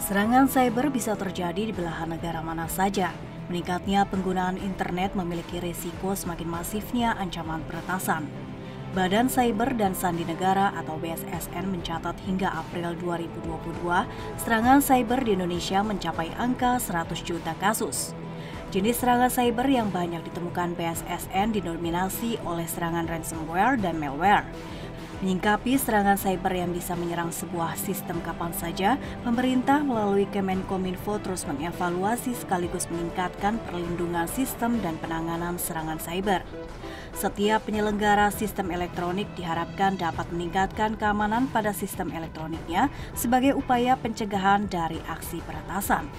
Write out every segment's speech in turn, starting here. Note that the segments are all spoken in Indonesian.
Serangan cyber bisa terjadi di belahan negara mana saja. Meningkatnya penggunaan internet memiliki risiko semakin masifnya ancaman peretasan. Badan Cyber dan Sandi Negara atau BSSN mencatat hingga April 2022, serangan cyber di Indonesia mencapai angka 100 juta kasus. Jenis serangan cyber yang banyak ditemukan BSSN didominasi oleh serangan ransomware dan malware. Menyingkapi serangan cyber yang bisa menyerang sebuah sistem kapan saja, pemerintah melalui Kemenkominfo terus mengevaluasi sekaligus meningkatkan perlindungan sistem dan penanganan serangan cyber. Setiap penyelenggara sistem elektronik diharapkan dapat meningkatkan keamanan pada sistem elektroniknya sebagai upaya pencegahan dari aksi peretasan.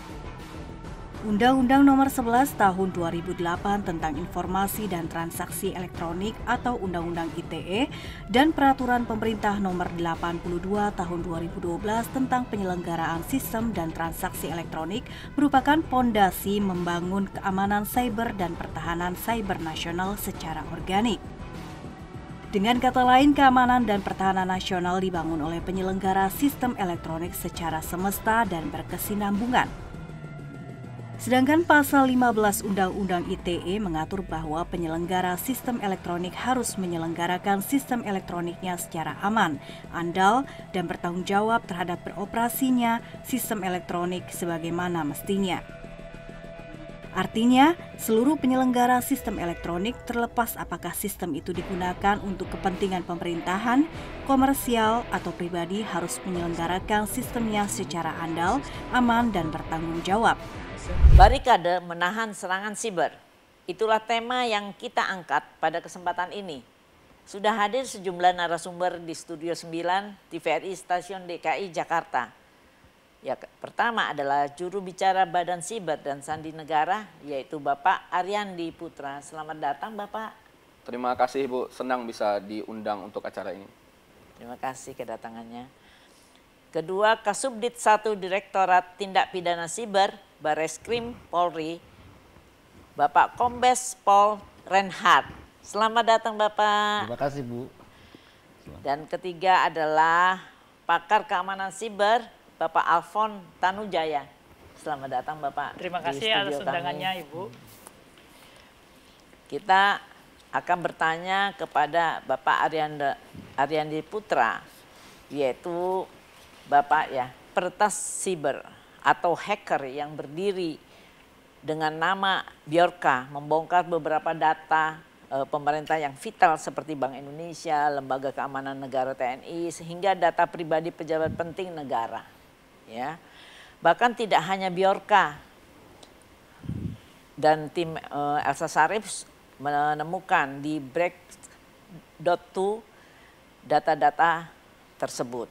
Undang-Undang Nomor 11 Tahun 2008 tentang Informasi dan Transaksi Elektronik atau Undang-Undang ITE dan Peraturan Pemerintah Nomor 82 Tahun 2012 tentang Penyelenggaraan Sistem dan Transaksi Elektronik merupakan pondasi membangun keamanan cyber dan pertahanan cyber nasional secara organik. Dengan kata lain, keamanan dan pertahanan nasional dibangun oleh penyelenggara sistem elektronik secara semesta dan berkesinambungan. Sedangkan pasal 15 Undang-Undang ITE mengatur bahwa penyelenggara sistem elektronik harus menyelenggarakan sistem elektroniknya secara aman, andal, dan bertanggung jawab terhadap beroperasinya sistem elektronik sebagaimana mestinya. Artinya, seluruh penyelenggara sistem elektronik terlepas apakah sistem itu digunakan untuk kepentingan pemerintahan, komersial, atau pribadi harus menyelenggarakan sistemnya secara andal, aman, dan bertanggung jawab. Barikade menahan serangan siber. Itulah tema yang kita angkat pada kesempatan ini. Sudah hadir sejumlah narasumber di Studio 9 TVRI Stasiun DKI Jakarta. Ya, pertama adalah juru bicara Badan Siber dan Sandi Negara, yaitu Bapak Ariandi Putra. Selamat datang Bapak. Terima kasih Bu, senang bisa diundang untuk acara ini. Terima kasih kedatangannya. Kedua, Kasubdit 1 Direktorat Tindak Pidana Siber Bareskrim Polri, Bapak Kombes Pol Reinhard. Selamat datang Bapak. Terima kasih Bu. Dan ketiga adalah pakar keamanan siber, Bapak Alfon Tanujaya. Selamat datang Bapak. Terima kasih atas undangannya Ibu. Kita akan bertanya kepada Bapak Ariandi Putra, yaitu Bapak ya, peretas siber atau hacker yang berdiri dengan nama Bjorka membongkar beberapa data pemerintah yang vital seperti Bank Indonesia, Lembaga Keamanan Negara TNI, sehingga data pribadi pejabat penting negara. Ya, bahkan tidak hanya Bjorka dan tim Elsa Sharif menemukan di break.to data-data tersebut.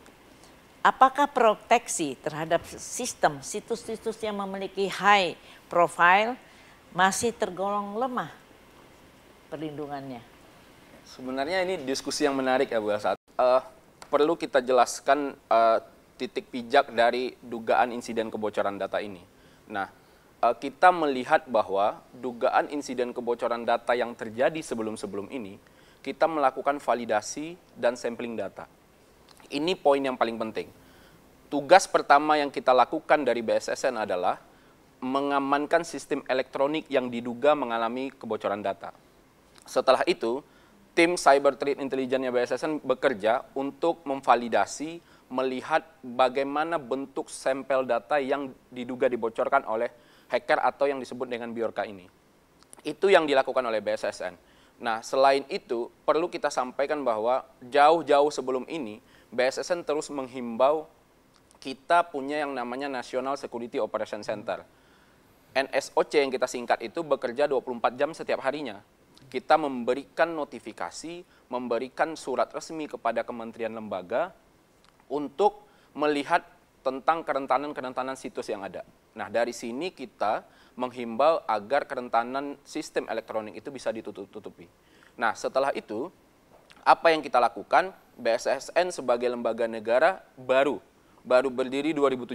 Apakah proteksi terhadap sistem situs-situs yang memiliki high profile masih tergolong lemah perlindungannya? Sebenarnya ini diskusi yang menarik ya Bu Elsa. Perlu kita jelaskan titik pijak dari dugaan insiden kebocoran data ini. Nah, kita melihat bahwa dugaan insiden kebocoran data yang terjadi sebelum-sebelum ini, kita melakukan validasi dan sampling data. Ini poin yang paling penting. Tugas pertama yang kita lakukan dari BSSN adalah mengamankan sistem elektronik yang diduga mengalami kebocoran data. Setelah itu, tim Cyber Threat Intelligence-nya BSSN bekerja untuk memvalidasi, melihat bagaimana bentuk sampel data yang diduga dibocorkan oleh hacker atau yang disebut dengan Bjorka ini. Itu yang dilakukan oleh BSSN. Nah, selain itu, perlu kita sampaikan bahwa jauh-jauh sebelum ini, BSSN terus menghimbau kita punya yang namanya National Security Operation Center. NSOC yang kita singkat itu bekerja 24 jam setiap harinya. Kita memberikan notifikasi, memberikan surat resmi kepada kementerian lembaga untuk melihat tentang kerentanan-kerentanan situs yang ada. Nah, dari sini kita menghimbau agar kerentanan sistem elektronik itu bisa ditutup-tutupi. Nah, setelah itu, apa yang kita lakukan? BSSN sebagai lembaga negara baru berdiri 2017.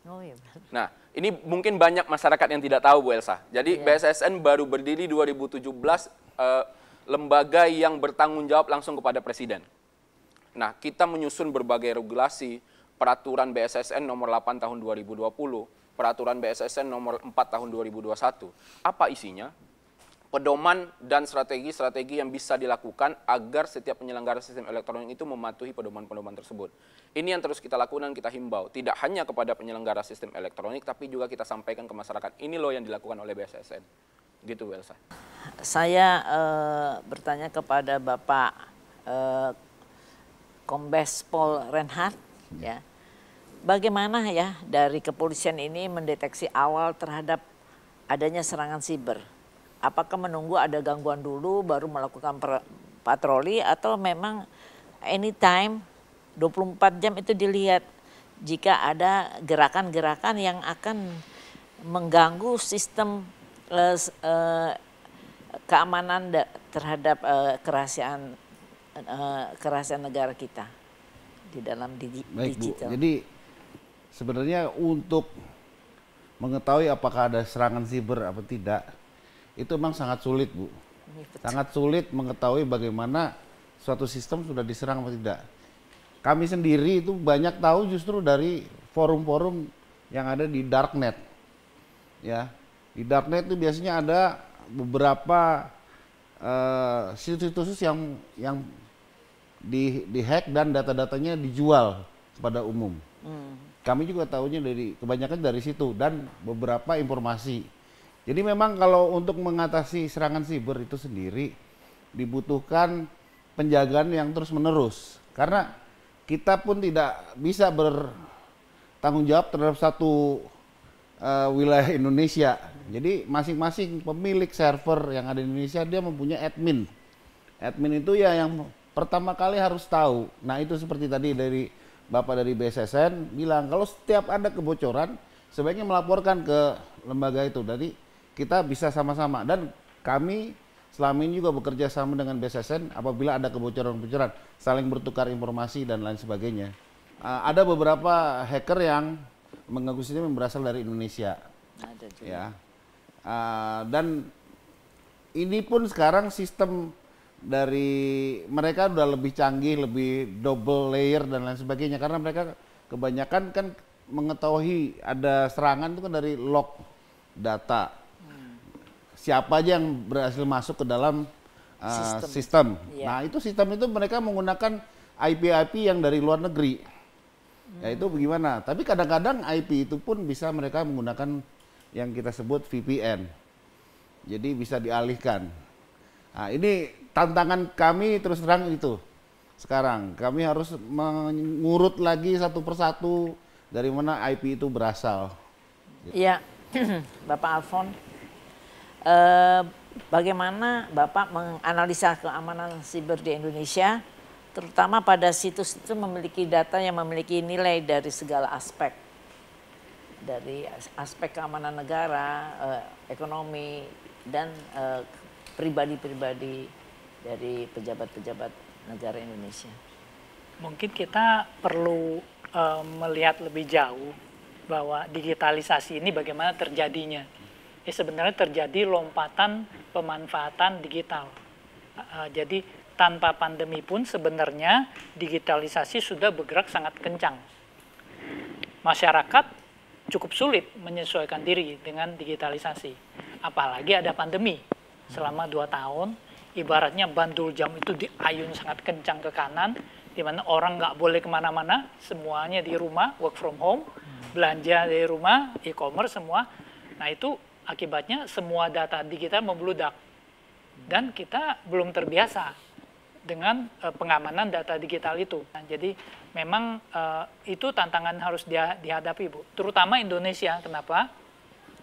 Oh, iya. Nah, ini mungkin banyak masyarakat yang tidak tahu Bu Elsa. Jadi BSSN baru berdiri 2017, lembaga yang bertanggung jawab langsung kepada Presiden. Nah, kita menyusun berbagai regulasi, Peraturan BSSN nomor 8 tahun 2020, Peraturan BSSN nomor 4 tahun 2021. Apa isinya? Pedoman dan strategi-strategi yang bisa dilakukan agar setiap penyelenggara sistem elektronik itu mematuhi pedoman-pedoman tersebut. Ini yang terus kita lakukan dan kita himbau. Tidak hanya kepada penyelenggara sistem elektronik, tapi juga kita sampaikan ke masyarakat. Ini loh yang dilakukan oleh BSSN. Gitu, Elsa. Saya bertanya kepada Bapak Kombes Pol Reinhardt, ya. Bagaimana ya dari kepolisian ini mendeteksi awal terhadap adanya serangan siber? Apakah menunggu ada gangguan dulu baru melakukan patroli atau memang anytime 24 jam itu dilihat jika ada gerakan-gerakan yang akan mengganggu sistem keamanan terhadap kerahasiaan negara kita di dalam digital. Bu, jadi sebenarnya untuk mengetahui apakah ada serangan siber apa tidak, itu memang sangat sulit, Bu. Sangat sulit mengetahui bagaimana suatu sistem sudah diserang atau tidak. Kami sendiri itu banyak tahu justru dari forum-forum yang ada di darknet. Ya, di darknet itu biasanya ada beberapa situs-situs yang dihack dan data-datanya dijual kepada umum. Kami juga tahunya kebanyakan dari situ dan beberapa informasi. Jadi memang kalau untuk mengatasi serangan siber itu sendiri dibutuhkan penjagaan yang terus-menerus. Karena kita pun tidak bisa bertanggung jawab terhadap satu wilayah Indonesia. Jadi masing-masing pemilik server yang ada di Indonesia dia mempunyai admin. Admin itu ya yang pertama kali harus tahu. Nah itu seperti tadi dari Bapak dari BSSN bilang kalau setiap ada kebocoran sebaiknya melaporkan ke lembaga itu. Jadi kita bisa sama-sama dan kami selama ini juga bekerja sama dengan BSSN apabila ada kebocoran-kebocoran saling bertukar informasi dan lain sebagainya. Ada beberapa hacker yang mengganggu sistem yang berasal dari Indonesia. Ada juga. Ya. Dan ini pun sekarang sistem dari mereka udah lebih canggih, lebih double layer dan lain sebagainya karena mereka kebanyakan kan mengetahui ada serangan itu kan dari log data. Siapa aja yang berhasil masuk ke dalam sistem. Yeah. Nah itu sistem itu mereka menggunakan IP yang dari luar negeri. Ya itu bagaimana? Tapi kadang-kadang IP itu pun bisa mereka menggunakan yang kita sebut VPN. Jadi bisa dialihkan. Nah ini tantangan kami terus terang itu. Sekarang kami harus mengurut lagi satu persatu dari mana IP itu berasal. Iya, Bapak Alfon. Bagaimana Bapak menganalisa keamanan siber di Indonesia, terutama pada situs itu memiliki data yang memiliki nilai dari segala aspek, dari aspek keamanan negara, ekonomi, dan pribadi-pribadi dari pejabat-pejabat negara Indonesia. Mungkin kita perlu melihat lebih jauh bahwa digitalisasi ini bagaimana terjadinya. Sebenarnya terjadi lompatan pemanfaatan digital. Jadi tanpa pandemi pun sebenarnya digitalisasi sudah bergerak sangat kencang. Masyarakat cukup sulit menyesuaikan diri dengan digitalisasi. Apalagi ada pandemi selama 2 tahun. Ibaratnya bandul jam itu diayun sangat kencang ke kanan, di mana orang nggak boleh kemana-mana, semuanya di rumah, work from home, belanja dari rumah, e-commerce semua. Nah itu akibatnya semua data digital membludak dan kita belum terbiasa dengan pengamanan data digital itu. Nah, jadi memang itu tantangan harus dihadapi, Bu. Terutama Indonesia. Kenapa?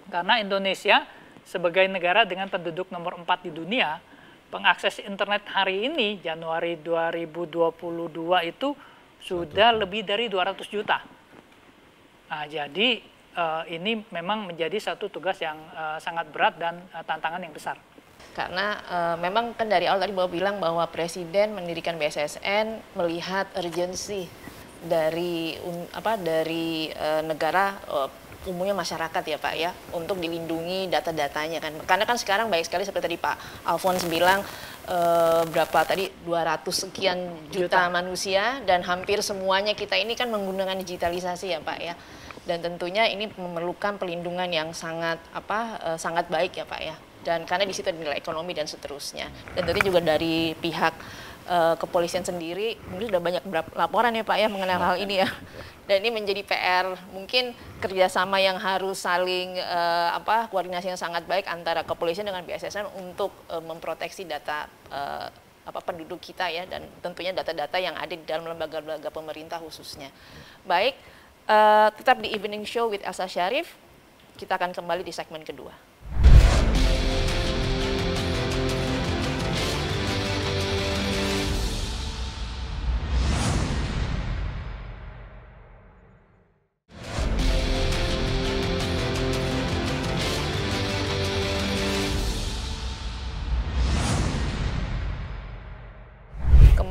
Karena Indonesia sebagai negara dengan penduduk nomor 4 di dunia, pengakses internet hari ini Januari 2022 itu sudah lebih dari 200 juta. Nah, jadi ini memang menjadi satu tugas yang sangat berat dan tantangan yang besar. Karena memang kan dari awal tadi Bapak bilang bahwa Presiden mendirikan BSSN melihat urgensi dari negara umumnya masyarakat ya Pak ya, untuk dilindungi data-datanya kan. Karena kan sekarang banyak sekali seperti tadi Pak Alphonse bilang, berapa tadi 200 sekian juta manusia, dan hampir semuanya kita ini kan menggunakan digitalisasi ya Pak ya. Dan tentunya ini memerlukan pelindungan yang sangat sangat baik ya Pak ya. Dan karena di situ ada nilai ekonomi dan seterusnya. Dan tadi juga dari pihak kepolisian sendiri mungkin sudah banyak laporan ya Pak ya mengenai hal ini ya. Dan ini menjadi PR, mungkin kerjasama yang harus saling koordinasi yang sangat baik antara kepolisian dengan BSSN untuk memproteksi data penduduk kita ya, dan tentunya data-data yang ada di dalam lembaga-lembaga pemerintah khususnya. Baik, tetap di Evening Show with Elsa Syarif, kita akan kembali di segmen kedua.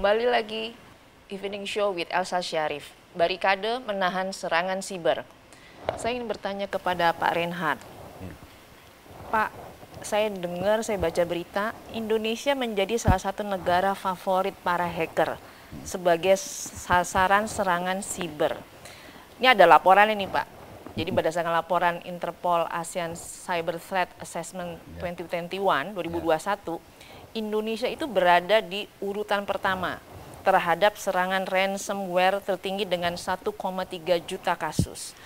Kembali lagi Evening Show with Elsa Syarif. Barikade menahan serangan siber. Saya ingin bertanya kepada Pak Reinhard. Pak, saya dengar, saya baca berita, Indonesia menjadi salah satu negara favorit para hacker sebagai sasaran serangan siber. Ini ada laporan ini Pak. Jadi berdasarkan laporan Interpol ASEAN Cyber Threat Assessment 2021, Indonesia itu berada di urutan pertama terhadap serangan ransomware tertinggi dengan 1,3 juta kasus.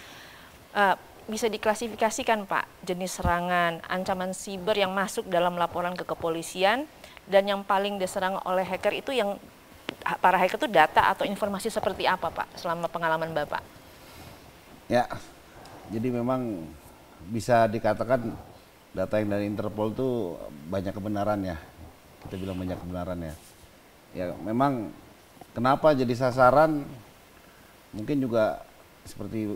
Bisa diklasifikasikan Pak, jenis serangan, ancaman siber yang masuk dalam laporan ke kepolisian, dan yang paling diserang oleh hacker itu yang para hacker itu data atau informasi seperti apa Pak selama pengalaman Bapak? Ya, jadi memang bisa dikatakan data yang dari Interpol itu banyak kebenarannya. Kita bilang banyak kebenarannya. Ya memang kenapa jadi sasaran, mungkin juga seperti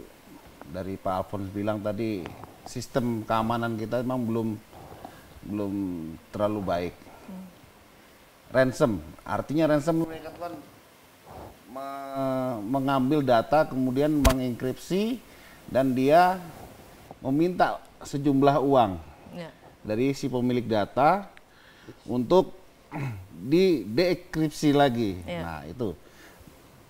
dari Pak Alphonse bilang tadi, sistem keamanan kita memang belum terlalu baik. Ransom, artinya ransom mereka kan mengambil data kemudian mengenkripsi dan dia meminta sejumlah uang dari si pemilik data untuk dekripsi lagi. Nah itu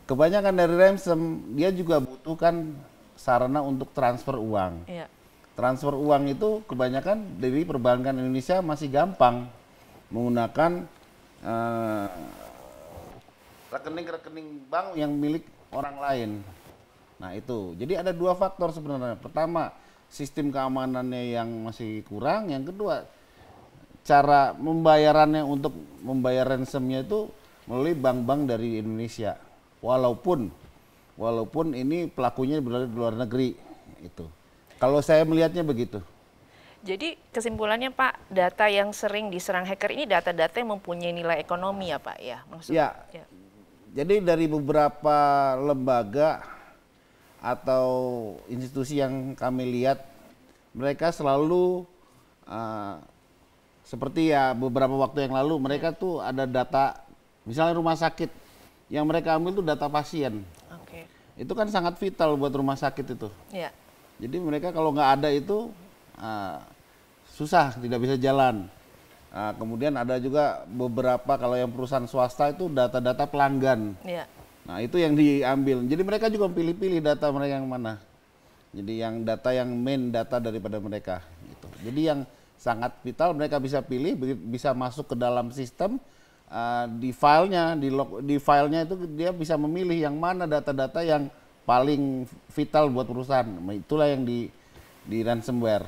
kebanyakan dari ransom dia juga butuhkan sarana untuk transfer uang. Transfer uang itu kebanyakan dari perbankan Indonesia masih gampang menggunakan rekening-rekening bank yang milik orang lain. Nah itu, jadi ada dua faktor sebenarnya. Pertama, sistem keamanannya yang masih kurang. Yang kedua, cara membayarannya untuk membayar ransomnya itu melalui bank-bank dari Indonesia. Walaupun ini pelakunya berada di luar negeri. Itu. Kalau saya melihatnya begitu. Jadi kesimpulannya Pak, data yang sering diserang hacker ini data-data yang mempunyai nilai ekonomi ya Pak ya? Maksudnya, ya. Jadi dari beberapa lembaga atau institusi yang kami lihat, mereka selalu seperti ya beberapa waktu yang lalu mereka tuh ada data, misalnya rumah sakit, yang mereka ambil tuh data pasien. Itu kan sangat vital buat rumah sakit itu. Jadi mereka kalau nggak ada itu susah, tidak bisa jalan. Kemudian ada juga beberapa kalau yang perusahaan swasta itu data-data pelanggan. Nah itu yang diambil. Jadi mereka juga pilih-pilih data mereka yang mana. Jadi yang data yang main data daripada mereka. Gitu. Jadi yang sangat vital mereka bisa pilih, bisa masuk ke dalam sistem. Di filenya itu dia bisa memilih yang mana data-data yang paling vital buat perusahaan. Itulah yang di ransomware.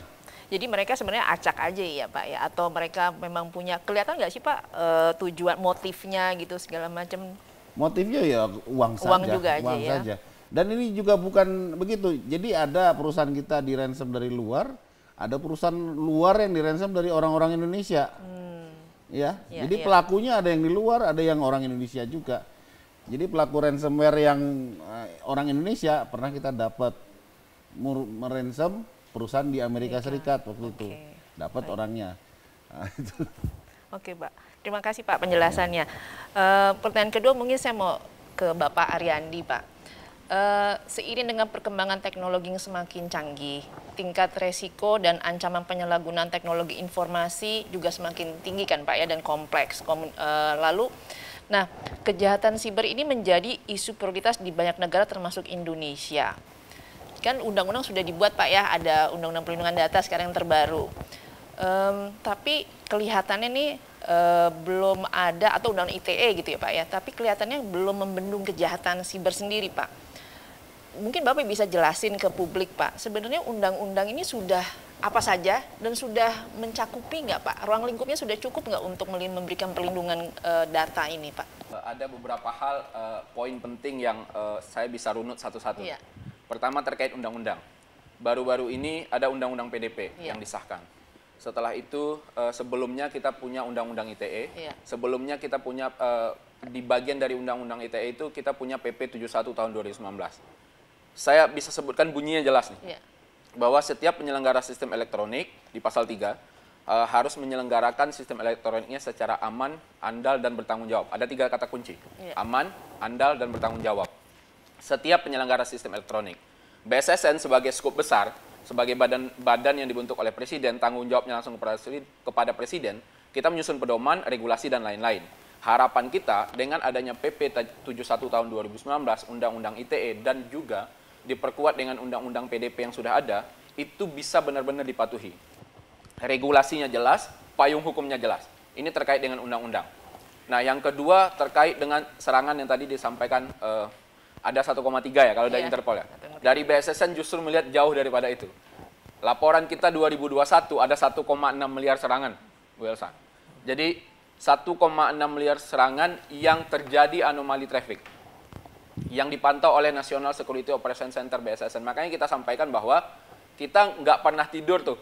Jadi mereka sebenarnya acak aja ya Pak ya, atau mereka memang punya, kelihatan nggak sih Pak tujuan motifnya gitu segala macam? Motifnya ya uang saja, juga aja ya. Saja. Dan ini juga bukan begitu. Jadi ada perusahaan kita di ransom dari luar, ada perusahaan luar yang di ransom dari orang-orang Indonesia. Jadi pelakunya ada yang di luar, ada yang orang Indonesia juga. Jadi pelaku ransomware yang orang Indonesia pernah kita dapat meransom perusahaan di Amerika Serikat waktu itu, dapat orangnya. Oke Pak, terima kasih Pak penjelasannya. Pertanyaan kedua mungkin saya mau ke Bapak Ariandi Pak. Seiring dengan perkembangan teknologi yang semakin canggih, tingkat resiko dan ancaman penyalahgunaan teknologi informasi juga semakin tinggi kan Pak ya, dan kompleks. Nah, kejahatan siber ini menjadi isu prioritas di banyak negara termasuk Indonesia. Kan undang-undang sudah dibuat Pak ya, ada undang-undang perlindungan data sekarang yang terbaru. Tapi kelihatannya nih belum ada, atau undang ITE gitu ya Pak ya, tapi kelihatannya belum membendung kejahatan siber sendiri Pak. Mungkin Bapak bisa jelasin ke publik Pak, sebenarnya undang-undang ini sudah apa saja dan sudah mencakupi nggak Pak? Ruang lingkupnya sudah cukup nggak untuk memberikan perlindungan data ini Pak? Ada beberapa hal poin penting yang saya bisa runut satu-satu. Iya. Pertama terkait undang-undang. Baru-baru ini ada undang-undang PDP yang disahkan. Setelah itu sebelumnya kita punya undang-undang ITE. Iya. Sebelumnya kita punya di bagian dari undang-undang ITE itu kita punya PP 71 tahun 2019. Saya bisa sebutkan bunyinya jelas nih. Iya. Bahwa setiap penyelenggara sistem elektronik di pasal 3 harus menyelenggarakan sistem elektroniknya secara aman, andal, dan bertanggung jawab. Ada 3 kata kunci. Iya. Aman, andal, dan bertanggung jawab. Setiap penyelenggara sistem elektronik. BSSN sebagai skop besar, sebagai badan yang dibentuk oleh Presiden, tanggung jawabnya langsung kepada Presiden, kita menyusun pedoman, regulasi, dan lain-lain. Harapan kita dengan adanya PP 71 tahun 2019, Undang-Undang ITE, dan juga diperkuat dengan Undang-Undang PDP yang sudah ada, itu bisa benar-benar dipatuhi. Regulasinya jelas, payung hukumnya jelas. Ini terkait dengan undang-undang. Nah, yang kedua terkait dengan serangan yang tadi disampaikan ada 1,3 ya kalau dari Interpol ya. Dari BSSN justru melihat jauh daripada itu. Laporan kita 2021 ada 1,6 miliar serangan, Bu Elsa. Jadi 1,6 miliar serangan yang terjadi anomali traffic yang dipantau oleh National Security Operation Center BSSN. Makanya kita sampaikan bahwa kita nggak pernah tidur tuh.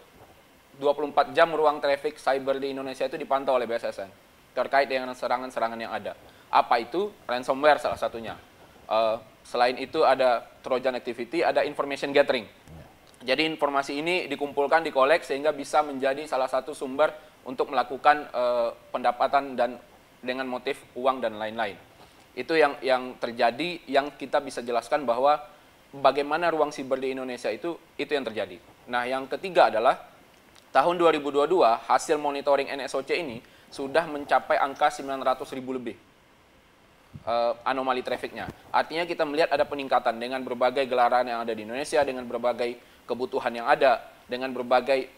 24 jam ruang traffic cyber di Indonesia itu dipantau oleh BSSN terkait dengan serangan-serangan yang ada. Apa itu? Ransomware salah satunya. Selain itu ada Trojan activity, ada information gathering. Jadi informasi ini dikumpulkan, dikolek sehingga bisa menjadi salah satu sumber untuk melakukan pendapatan dan dengan motif uang dan lain-lain. Itu yang terjadi, yang kita bisa jelaskan bahwa bagaimana ruang siber di Indonesia itu yang terjadi. Nah, yang ketiga adalah tahun 2022 hasil monitoring NSOC ini sudah mencapai angka 900.000 lebih anomali trafficnya. Artinya kita melihat ada peningkatan dengan berbagai gelaran yang ada di Indonesia, dengan berbagai kebutuhan yang ada, dengan berbagai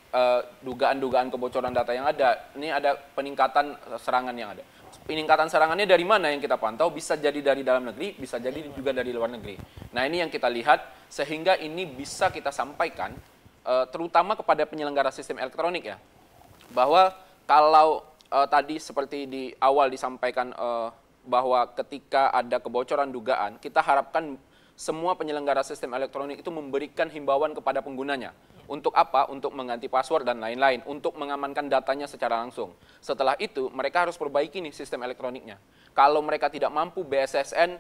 dugaan-dugaan kebocoran data yang ada. Ini ada peningkatan serangan yang ada. Peningkatan serangannya dari mana yang kita pantau? Bisa jadi dari dalam negeri, bisa jadi juga dari luar negeri. Nah, ini yang kita lihat sehingga ini bisa kita sampaikan terutama kepada penyelenggara sistem elektronik ya. Bahwa kalau tadi seperti di awal disampaikan bahwa ketika ada kebocoran dugaan, kita harapkan semua penyelenggara sistem elektronik itu memberikan himbauan kepada penggunanya. Untuk apa? Untuk mengganti password dan lain-lain, untuk mengamankan datanya secara langsung. Setelah itu, mereka harus perbaiki nih sistem elektroniknya. Kalau mereka tidak mampu, BSSN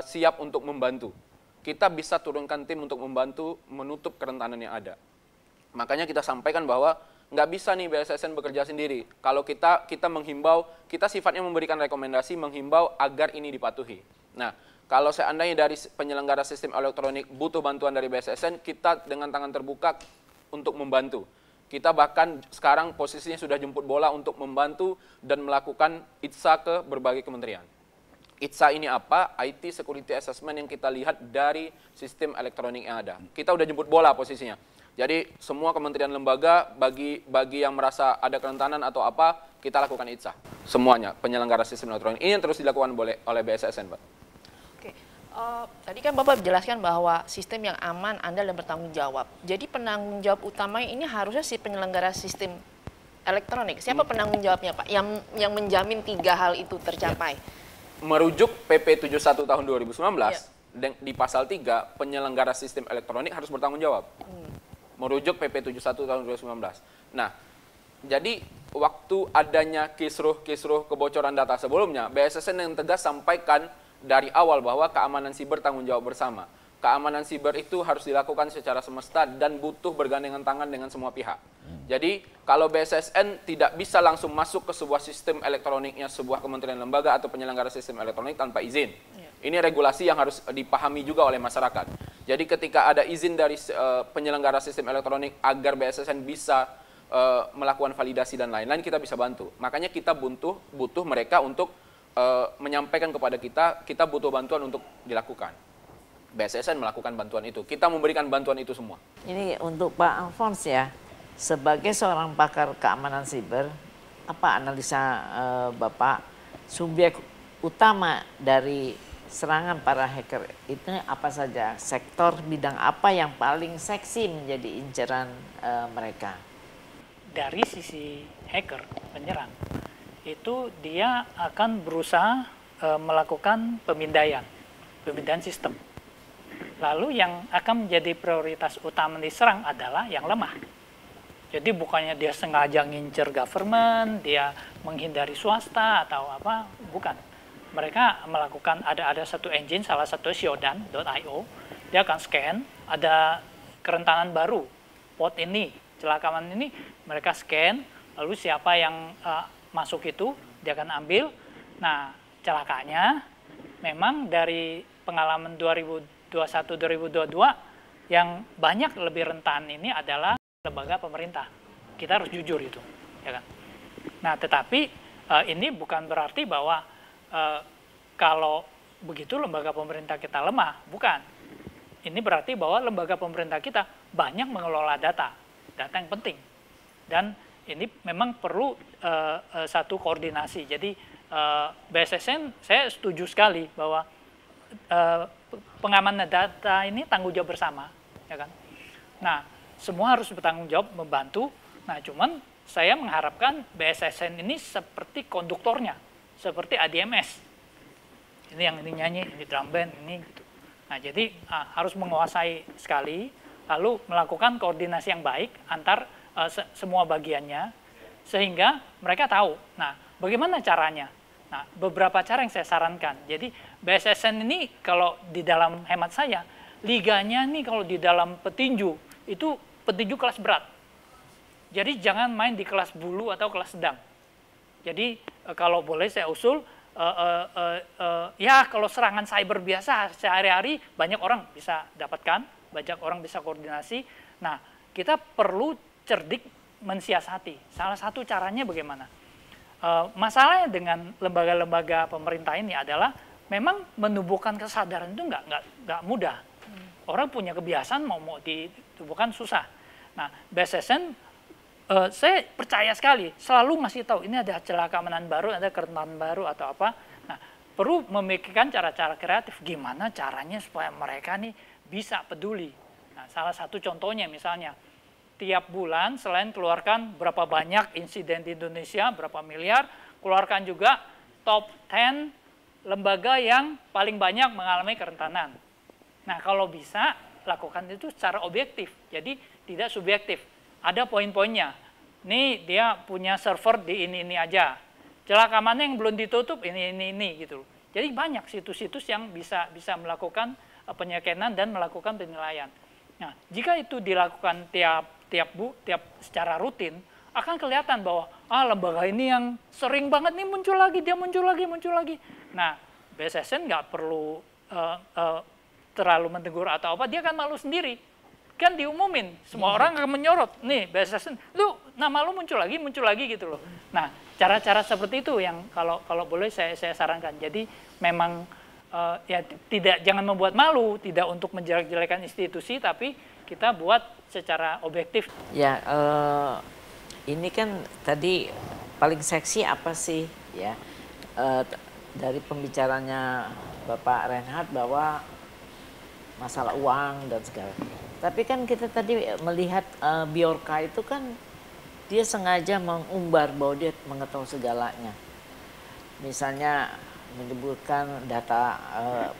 siap untuk membantu. Kita bisa turunkan tim untuk membantu menutup kerentanan yang ada. Makanya kita sampaikan bahwa nggak bisa nih BSSN bekerja sendiri. Kalau kita menghimbau, kita sifatnya memberikan rekomendasi, menghimbau agar ini dipatuhi. Nah, kalau seandainya dari penyelenggara sistem elektronik butuh bantuan dari BSSN, kita dengan tangan terbuka untuk membantu. Kita bahkan sekarang posisinya sudah jemput bola untuk membantu dan melakukan ITSA ke berbagai kementerian. ITSA ini apa? IT Security Assessment yang kita lihat dari sistem elektronik yang ada. Kita udah jemput bola posisinya. Jadi semua kementerian lembaga bagi yang merasa ada kerentanan atau apa, kita lakukan ITSA. Semuanya penyelenggara sistem elektronik. Ini yang terus dilakukan oleh BSSN, Pak. Tadi kan Bapak jelaskan bahwa sistem yang aman, andal, dan bertanggung jawab. Jadi penanggung jawab utamanya ini harusnya si penyelenggara sistem elektronik. Siapa penanggung jawabnya Pak? Yang menjamin 3 hal itu tercapai? Merujuk PP 71 tahun 2019, di pasal 3, penyelenggara sistem elektronik harus bertanggung jawab. Merujuk PP 71 tahun 2019. Nah, jadi waktu adanya kisruh kebocoran data sebelumnya, BSSN yang tegas sampaikan dari awal bahwa keamanan siber tanggung jawab bersama. Keamanan siber itu harus dilakukan secara semesta dan butuh bergandengan tangan dengan semua pihak. Jadi kalau BSSN tidak bisa langsung masuk ke sebuah sistem elektroniknya sebuah kementerian lembaga atau penyelenggara sistem elektronik tanpa izin. Ini regulasi yang harus dipahami juga oleh masyarakat. Jadi ketika ada izin dari penyelenggara sistem elektronik agar BSSN bisa melakukan validasi dan lain-lain, kita bisa bantu. Makanya kita butuh mereka untuk menyampaikan kepada kita butuh bantuan untuk dilakukan. BSSN melakukan bantuan itu. Kita memberikan bantuan itu semua. Ini untuk Pak Alphonse ya, sebagai seorang pakar keamanan siber, apa analisa Bapak subjek utama dari serangan para hacker itu apa saja? Sektor bidang apa yang paling seksi menjadi inceran mereka? Dari sisi hacker penyerang itu dia akan berusaha melakukan pemindaian sistem. Lalu yang akan menjadi prioritas utama diserang adalah yang lemah. Jadi bukannya dia sengaja ngincer government, dia menghindari swasta atau apa, bukan. Mereka melakukan ada satu engine, salah satu Shodan.io, dia akan scan, ada kerentanan baru, port ini, celakaman ini, mereka scan, lalu siapa yang masuk itu, dia akan ambil. Nah, celakanya memang dari pengalaman 2021-2022, yang banyak lebih rentan ini adalah lembaga pemerintah. Kita harus jujur itu, ya kan? Nah, tetapi ini bukan berarti bahwa kalau begitu lembaga pemerintah kita lemah, bukan. Ini berarti bahwa lembaga pemerintah kita banyak mengelola data yang penting. Dan ini memang perlu satu koordinasi. Jadi BSSN saya setuju sekali bahwa pengamanan data ini tanggung jawab bersama, ya kan? Nah, semua harus bertanggung jawab membantu. Nah, cuman saya mengharapkan BSSN ini seperti konduktornya, seperti ADMS. Ini yang ini nyanyi, ini drum band, ini gitu. Nah, jadi harus menguasai sekali, lalu melakukan koordinasi yang baik antar semua bagiannya, sehingga mereka tahu. Nah, bagaimana caranya? Nah, beberapa cara yang saya sarankan. Jadi BSSN ini kalau di dalam hemat saya, liganya nih kalau di dalam petinju, itu petinju kelas berat. Jadi jangan main di kelas bulu atau kelas sedang. Jadi kalau boleh saya usul, ya kalau serangan cyber biasa sehari-hari banyak orang bisa dapatkan, banyak orang bisa koordinasi. Nah, kita perlu cerdik mensiasati. Salah satu caranya bagaimana? Masalahnya dengan lembaga-lembaga pemerintah ini adalah memang menumbuhkan kesadaran itu nggak mudah. Orang punya kebiasaan mau ditubuhkan susah. Nah, BSSN saya percaya sekali selalu ngasih tahu ini ada celah keamanan baru, ada kerentanan baru atau apa. Nah, perlu memikirkan cara-cara kreatif gimana caranya supaya mereka nih bisa peduli. Nah, salah satu contohnya misalnya tiap bulan selain keluarkan berapa banyak insiden di Indonesia, berapa miliar, keluarkan juga top 10 lembaga yang paling banyak mengalami kerentanan. Nah, kalau bisa lakukan itu secara objektif, jadi tidak subjektif. Ada poin-poinnya. Nih dia punya server di ini aja. Celah keamanan yang belum ditutup ini gitu. Jadi banyak situs-situs yang bisa melakukan penyakitan dan melakukan penilaian. Nah, jika itu dilakukan tiap secara rutin, akan kelihatan bahwa lembaga ini yang sering banget nih muncul lagi. Nah, BSSN nggak perlu terlalu menegur atau apa, dia kan malu sendiri. Kan diumumin, semua orang akan menyorot. Nih, BSSN, nama lu muncul lagi gitu loh. Nah, cara-cara seperti itu yang kalau boleh saya sarankan. Jadi memang ya jangan membuat malu, tidak untuk menjelek-jelekan institusi, tapi kita buat secara objektif. Ya, ini kan tadi paling seksi apa sih ya dari pembicaranya Bapak Reinhard bahwa masalah uang dan segala. Tapi kan kita tadi melihat Bjorka itu kan dia sengaja mengumbar bahwa dia mengetahui segalanya. Misalnya menyebutkan data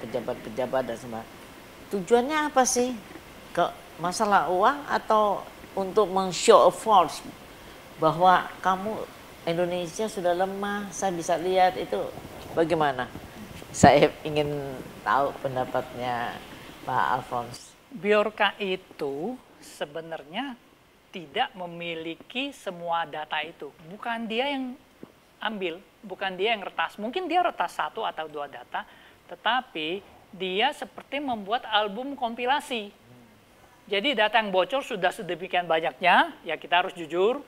pejabat-pejabat dan sebagainya. Tujuannya apa sih? Ke masalah uang atau untuk men-show of force bahwa kamu Indonesia sudah lemah, saya bisa lihat itu bagaimana? Saya ingin tahu pendapatnya Pak Alphonse. Bjorka itu sebenarnya tidak memiliki semua data itu. Bukan dia yang ambil, bukan dia yang retas. Mungkin dia retas 1 atau 2 data, tetapi dia seperti membuat album kompilasi. Jadi data yang bocor sudah sedemikian banyaknya, ya kita harus jujur,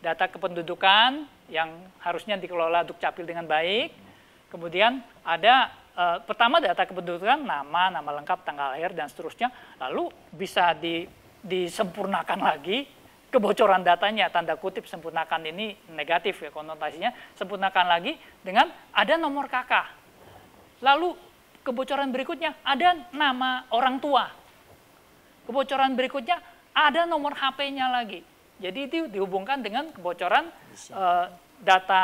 data kependudukan yang harusnya dikelola Dukcapil dengan baik. Kemudian ada pertama data kependudukan, nama lengkap, tanggal lahir, dan seterusnya. Lalu bisa disempurnakan lagi kebocoran datanya, tanda kutip sempurnakan ini negatif ya konotasinya, sempurnakan lagi dengan ada nomor KK. Lalu kebocoran berikutnya ada nama orang tua. Kebocoran berikutnya ada nomor HP-nya lagi. Jadi itu dihubungkan dengan kebocoran data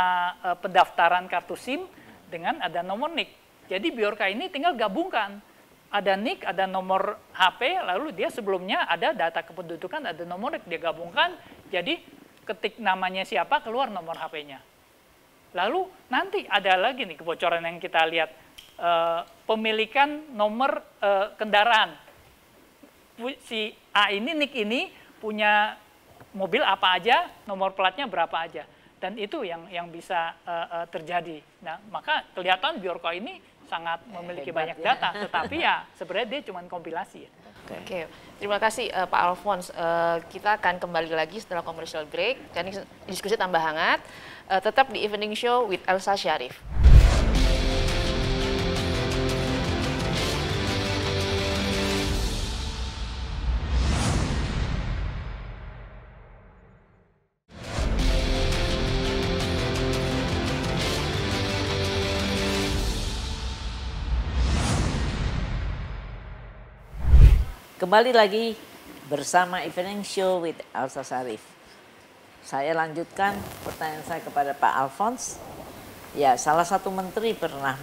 pendaftaran kartu SIM dengan ada nomor NIK. Jadi Bjorka ini tinggal gabungkan. Ada NIK, ada nomor HP, lalu dia sebelumnya ada data kependudukan, ada nomor NIK, dia gabungkan. Jadi ketik namanya siapa, keluar nomor HP-nya. Lalu nanti ada lagi nih kebocoran yang kita lihat. Pemilikan nomor kendaraan. Si A ini, NIK ini punya mobil apa aja, nomor platnya berapa aja. Dan itu yang bisa terjadi. Nah, maka kelihatan Bjorka ini sangat memiliki banyak data, tetapi ya sebenarnya dia cuma kompilasi. Ya. Oke, terima kasih Pak Alphonse. Kita akan kembali lagi setelah commercial break. Jadi diskusi tambah hangat. Tetap di Evening Show with Elsa Syarif. Kembali lagi bersama Evening Show with Elsa Syarif. Saya lanjutkan pertanyaan saya kepada Pak Alphonse. Ya, salah satu menteri pernah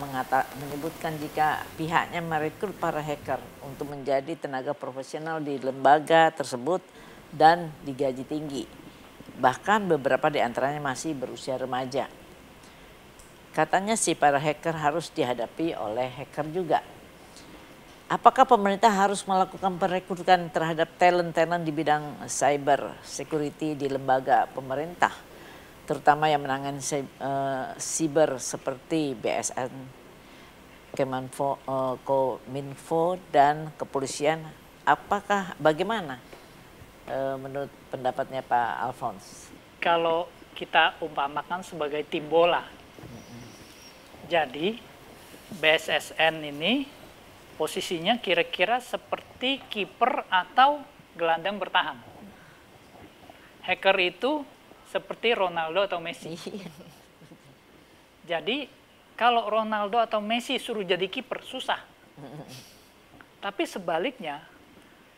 menyebutkan jika pihaknya merekrut para hacker untuk menjadi tenaga profesional di lembaga tersebut dan digaji tinggi. Bahkan beberapa di antaranya masih berusia remaja. Katanya si para hacker harus dihadapi oleh hacker juga. Apakah pemerintah harus melakukan perekrutan terhadap talent-talent di bidang cyber security di lembaga pemerintah, terutama yang menangani cyber seperti BSN, Kominfo, dan kepolisian? Apakah bagaimana menurut pendapatnya Pak Alphonse? Kalau kita umpamakan sebagai tim bola, jadi BSSN ini posisinya kira-kira seperti kiper atau gelandang bertahan. Hacker itu seperti Ronaldo atau Messi. Jadi kalau Ronaldo atau Messi suruh jadi kiper susah. Tapi sebaliknya,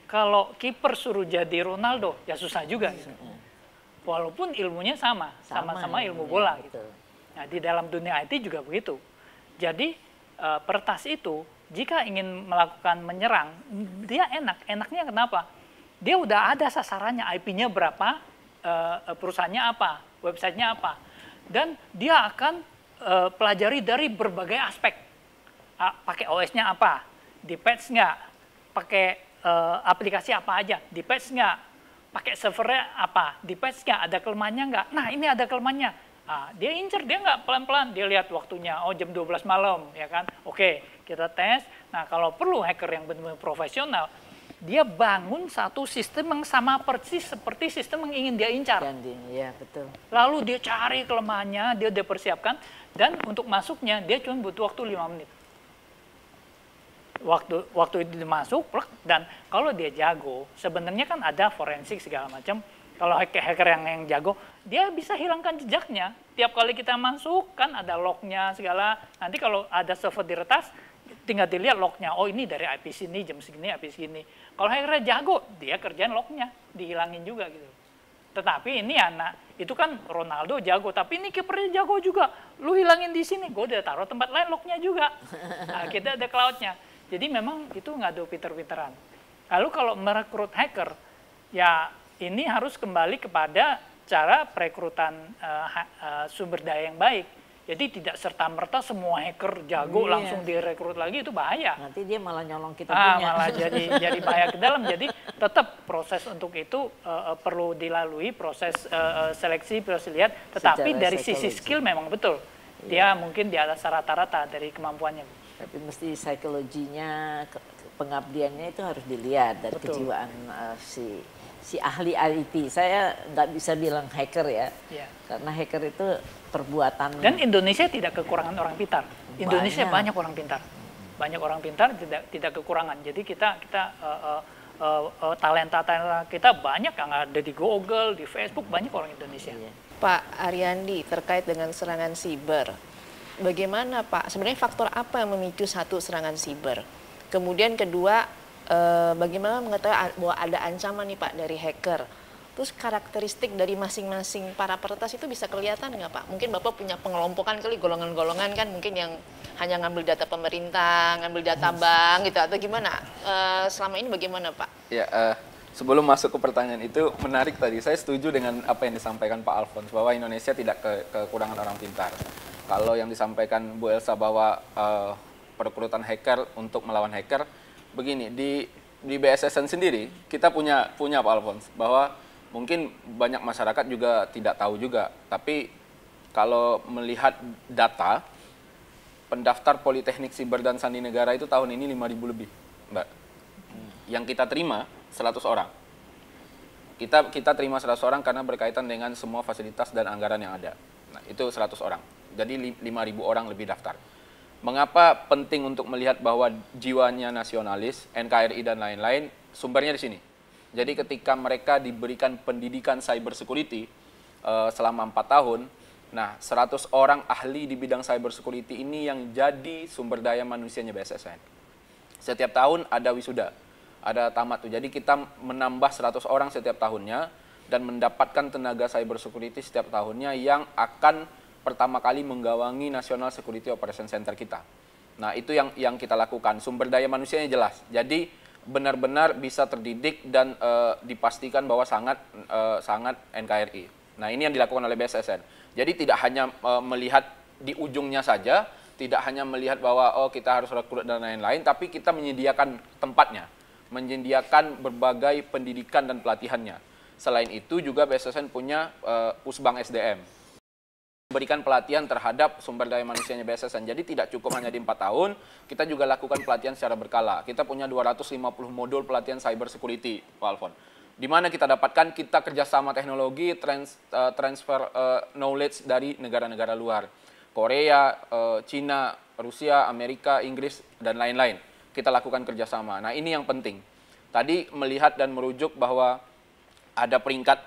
kalau kiper suruh jadi Ronaldo ya susah juga. Gitu. Walaupun ilmunya sama-sama ilmu bola. Gitu. Nah di dalam dunia IT juga begitu. Jadi peretas itu jika ingin melakukan menyerang, dia enaknya kenapa? Dia udah ada sasarannya, IP-nya berapa, perusahaannya apa, websitenya apa. Dan dia akan pelajari dari berbagai aspek. Pakai OS-nya apa, di-patch nggak, pakai aplikasi apa aja, di-patch nggak, pakai servernya apa, di-patch nggak, ada kelemahannya nggak. Nah ini ada kelemahannya. Nah, dia incer, dia nggak pelan-pelan, dia lihat waktunya, oh jam 12 malam, ya kan? Oke, kita tes. Nah, kalau perlu hacker yang benar-benar profesional, dia bangun satu sistem yang sama persis seperti sistem yang ingin dia incar. Iya, betul. Lalu dia cari kelemahannya, dia persiapkan, dan untuk masuknya dia cuma butuh waktu 5 menit. Waktu itu dia masuk, dan kalau dia jago, sebenarnya kan ada forensik segala macam. Kalau hacker yang jago, dia bisa hilangkan jejaknya. Tiap kali kita masuk, kan ada lognya segala. Nanti kalau ada server diretas, tinggal dilihat lognya. Oh ini dari IP sini, jam segini, IP segini. Kalau hackernya jago, dia kerjaan lognya. Dihilangin juga gitu. Tetapi ini itu kan Ronaldo jago. Tapi ini kipernya jago juga. Lu hilangin di sini, gue udah taruh tempat lain lognya juga. Nah, kita ada cloudnya. Jadi memang itu nggak ada pinter-pinteran. Lalu kalau merekrut hacker, ya ini harus kembali kepada cara perekrutan sumber daya yang baik. Jadi tidak serta-merta semua hacker jago langsung direkrut lagi, itu bahaya. Nanti dia malah nyolong kita punya. Malah jadi bahaya ke dalam. Jadi tetap proses untuk itu perlu dilalui, proses seleksi, proses lihat. Tetapi Secara dari sisi skill memang betul. Dia mungkin di atas rata-rata dari kemampuannya. Tapi mesti psikologinya, pengabdiannya itu harus dilihat dari kejiwaan si ahli IT. Saya nggak bisa bilang hacker ya, karena hacker itu perbuatan. Dan Indonesia tidak kekurangan orang pintar. Indonesia banyak orang pintar, banyak orang pintar, tidak kekurangan. Jadi kita talenta kita banyak yang ada di Google, di Facebook, banyak orang Indonesia. Pak Ariandi, terkait dengan serangan siber, bagaimana Pak? Sebenarnya faktor apa yang memicu satu serangan siber? Kemudian kedua, bagaimana mengetahui bahwa ada ancaman nih Pak dari hacker? Terus karakteristik dari masing-masing para peretas itu bisa kelihatan nggak Pak? Mungkin Bapak punya pengelompokan kali, golongan-golongan kan mungkin yang hanya ngambil data pemerintah, ngambil data bank gitu, atau gimana? Selama ini bagaimana Pak? Ya, sebelum masuk ke pertanyaan itu, menarik tadi. Saya setuju dengan apa yang disampaikan Pak Alphonse, bahwa Indonesia tidak kekurangan orang pintar. Kalau yang disampaikan Bu Elsa bahwa perekrutan hacker untuk melawan hacker, begini, di BSSN sendiri, kita punya Pak Alphonse, bahwa mungkin banyak masyarakat juga tidak tahu juga, tapi kalau melihat data, pendaftar Politeknik Siber dan Sandi Negara itu tahun ini 5.000 lebih, Mbak. Yang kita terima 100 orang. Kita terima 100 orang karena berkaitan dengan semua fasilitas dan anggaran yang ada. Nah, itu 100 orang. Jadi 5.000 orang lebih daftar. Mengapa penting untuk melihat bahwa jiwanya nasionalis, NKRI dan lain-lain, sumbernya di sini. Jadi ketika mereka diberikan pendidikan cyber security selama 4 tahun, nah 100 orang ahli di bidang cyber security ini yang jadi sumber daya manusianya BSSN. Setiap tahun ada wisuda, ada tamat tuh. Jadi kita menambah 100 orang setiap tahunnya dan mendapatkan tenaga cyber security setiap tahunnya yang akan pertama kali menggawangi National Security Operation Center kita. Nah, itu yang kita lakukan. Sumber daya manusianya jelas. Jadi benar-benar bisa terdidik dan dipastikan bahwa sangat NKRI. Nah, ini yang dilakukan oleh BSSN. Jadi tidak hanya melihat di ujungnya saja, tidak hanya melihat bahwa kita harus rekrut dan lain-lain, tapi kita menyediakan tempatnya, menyediakan berbagai pendidikan dan pelatihannya. Selain itu juga BSSN punya Pusbang SDM, memberikan pelatihan terhadap sumber daya manusianya BSSN. Jadi tidak cukup hanya di 4 tahun, kita juga lakukan pelatihan secara berkala. Kita punya 250 modul pelatihan cyber security, Pak Alphonse. Di mana kita dapatkan, kita kerjasama teknologi, transfer knowledge dari negara-negara luar. Korea, Cina, Rusia, Amerika, Inggris, dan lain-lain. Kita lakukan kerjasama. Nah, ini yang penting. Tadi melihat dan merujuk bahwa ada peringkat,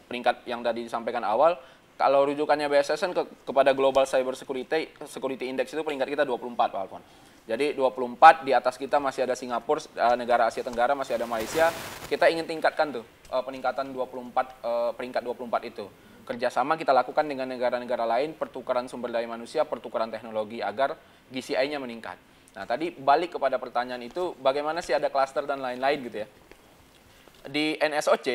peringkat yang tadi disampaikan awal. Kalau rujukannya BSSN kepada Global Cyber Security Index itu peringkat kita 24, Pak Alphonse. Jadi 24, di atas kita masih ada Singapura, negara Asia Tenggara, masih ada Malaysia. Kita ingin tingkatkan tuh peningkatan 24, peringkat 24 itu. Kerjasama kita lakukan dengan negara-negara lain, pertukaran sumber daya manusia, pertukaran teknologi agar GCI-nya meningkat. Nah, tadi balik kepada pertanyaan itu, bagaimana sih ada klaster dan lain-lain gitu ya. Di NSOC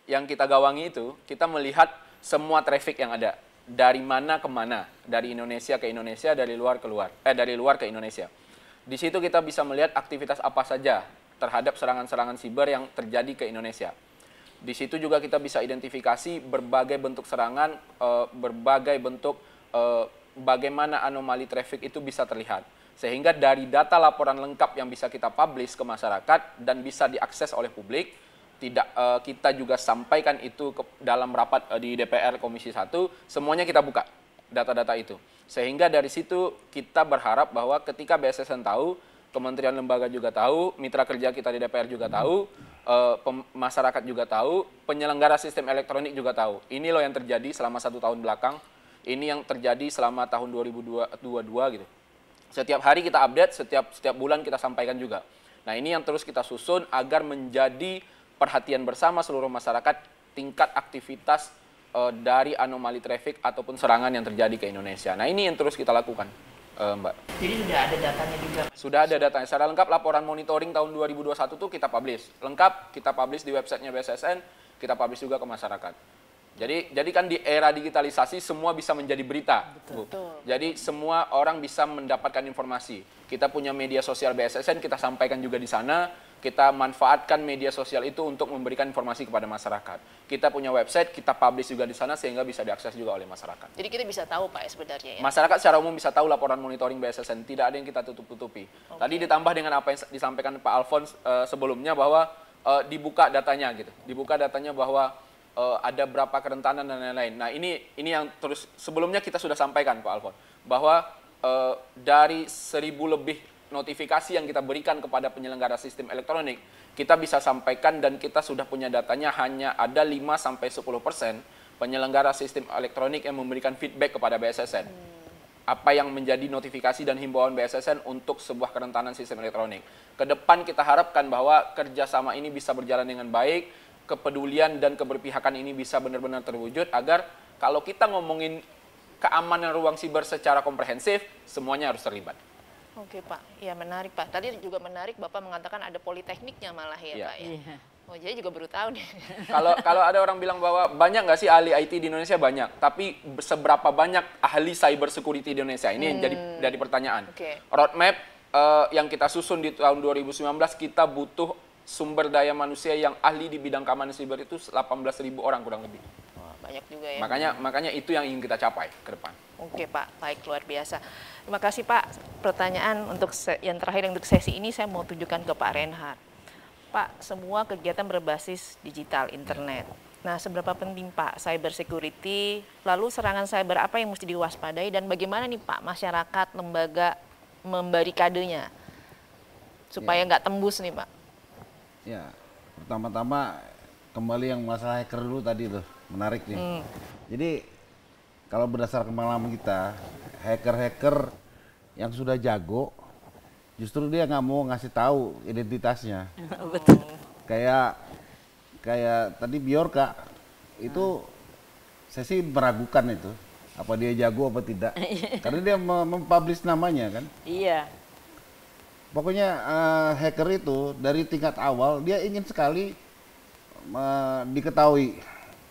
yang kita gawangi itu, kita melihat semua traffic yang ada, dari mana ke mana, dari Indonesia ke Indonesia, dari luar ke Indonesia. Di situ kita bisa melihat aktivitas apa saja terhadap serangan-serangan siber yang terjadi ke Indonesia. Di situ juga kita bisa identifikasi berbagai bentuk serangan, berbagai bentuk bagaimana anomali traffic itu bisa terlihat. Sehingga dari data laporan lengkap yang bisa kita publish ke masyarakat dan bisa diakses oleh publik, kita juga sampaikan itu dalam rapat di DPR Komisi 1, semuanya kita buka data-data itu. Sehingga dari situ kita berharap bahwa ketika BSSN tahu, kementerian lembaga juga tahu, mitra kerja kita di DPR juga tahu, masyarakat juga tahu, penyelenggara sistem elektronik juga tahu. Ini loh yang terjadi selama 1 tahun belakang, ini yang terjadi selama tahun 2022 gitu. Setiap hari kita update, setiap bulan kita sampaikan juga. Nah, ini yang terus kita susun agar menjadi perhatian bersama seluruh masyarakat tingkat aktivitas dari anomali traffic ataupun serangan yang terjadi ke Indonesia. Nah, ini yang terus kita lakukan, Mbak. Jadi sudah ada datanya juga? Sudah ada datanya. Secara lengkap laporan monitoring tahun 2021 tuh kita publish. Lengkap kita publish di websitenya BSSN, kita publish juga ke masyarakat. Jadi kan di era digitalisasi semua bisa menjadi berita. Bu. Jadi semua orang bisa mendapatkan informasi. Kita punya media sosial BSSN, kita sampaikan juga di sana. kita manfaatkan media sosial itu untuk memberikan informasi kepada masyarakat. Kita punya website, kita publish juga di sana sehingga bisa diakses juga oleh masyarakat. Jadi kita bisa tahu Pak sebenarnya ya? Masyarakat secara umum bisa tahu laporan monitoring BSSN, tidak ada yang kita tutup-tutupi. Tadi ditambah dengan apa yang disampaikan Pak Alfons sebelumnya bahwa dibuka datanya gitu. Dibuka datanya bahwa ada berapa kerentanan dan lain-lain. Nah ini yang terus sebelumnya kita sudah sampaikan Pak Alfons bahwa dari 1.000 lebih notifikasi yang kita berikan kepada penyelenggara sistem elektronik, kita bisa sampaikan dan kita sudah punya datanya hanya ada 5-10% penyelenggara sistem elektronik yang memberikan feedback kepada BSSN. Apa yang menjadi notifikasi dan himbauan BSSN untuk sebuah kerentanan sistem elektronik. Ke depan kita harapkan bahwa kerjasama ini bisa berjalan dengan baik, kepedulian dan keberpihakan ini bisa benar-benar terwujud agar kalau kita ngomongin keamanan ruang siber secara komprehensif, semuanya harus terlibat. Oke Pak, ya menarik Pak. Tadi juga menarik Bapak mengatakan ada politekniknya malah ya Pak ya. Iya. Oh jadi juga baru tahu nih. Kalau ada orang bilang bahwa banyak nggak sih ahli IT di Indonesia, banyak. Tapi seberapa banyak ahli cyber security di Indonesia? Ini yang jadi pertanyaan. Oke. Roadmap yang kita susun di tahun 2019, kita butuh sumber daya manusia yang ahli di bidang keamanan siber itu 18.000 orang kurang lebih. Wah, banyak juga ya. Makanya itu yang ingin kita capai ke depan. Oke Pak, baik, luar biasa. Terima kasih Pak. Pertanyaan untuk yang terakhir untuk sesi ini saya mau tunjukkan ke Pak Reinhard. Pak, semua kegiatan berbasis digital, internet. Nah, seberapa penting Pak cyber security, lalu serangan cyber apa yang mesti diwaspadai dan bagaimana nih Pak masyarakat, lembaga membarikadenya supaya nggak tembus nih Pak? Ya, pertama-tama kembali yang masalah hacker dulu tadi tuh, menarik nih. Jadi kalau berdasarkan pengalaman kita, hacker-hacker yang sudah jago, justru dia nggak mau ngasih tahu identitasnya. Betul. Kayak tadi Bjorka, itu saya sih meragukan itu, apa dia jago apa tidak. Karena dia mempublish namanya kan. Iya. Pokoknya hacker itu dari tingkat awal dia ingin sekali diketahui.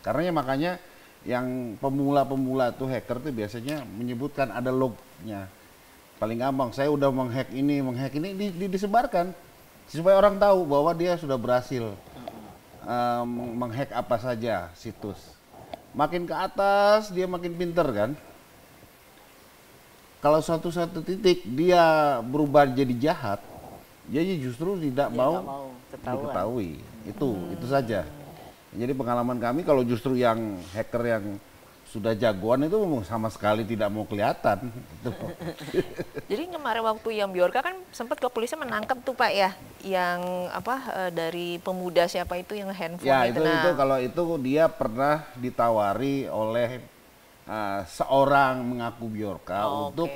Karena makanya yang pemula-pemula tuh hacker tuh biasanya menyebutkan ada lognya. Paling gampang, saya udah menghack ini disebarkan supaya orang tahu bahwa dia sudah berhasil menghack apa saja situs. Makin ke atas dia makin pinter kan. Kalau suatu titik dia berubah jadi jahat, dia justru tidak mau diketahui. Itu saja. Jadi pengalaman kami kalau justru yang hacker yang sudah jagoan itu sama sekali tidak mau kelihatan. Jadi kemarin waktu yang Bjorka kan sempat kepolisian menangkap tuh Pak ya, yang dari pemuda siapa itu yang handphone ya, itu. Itu kalau itu dia pernah ditawari oleh seorang mengaku Bjorka untuk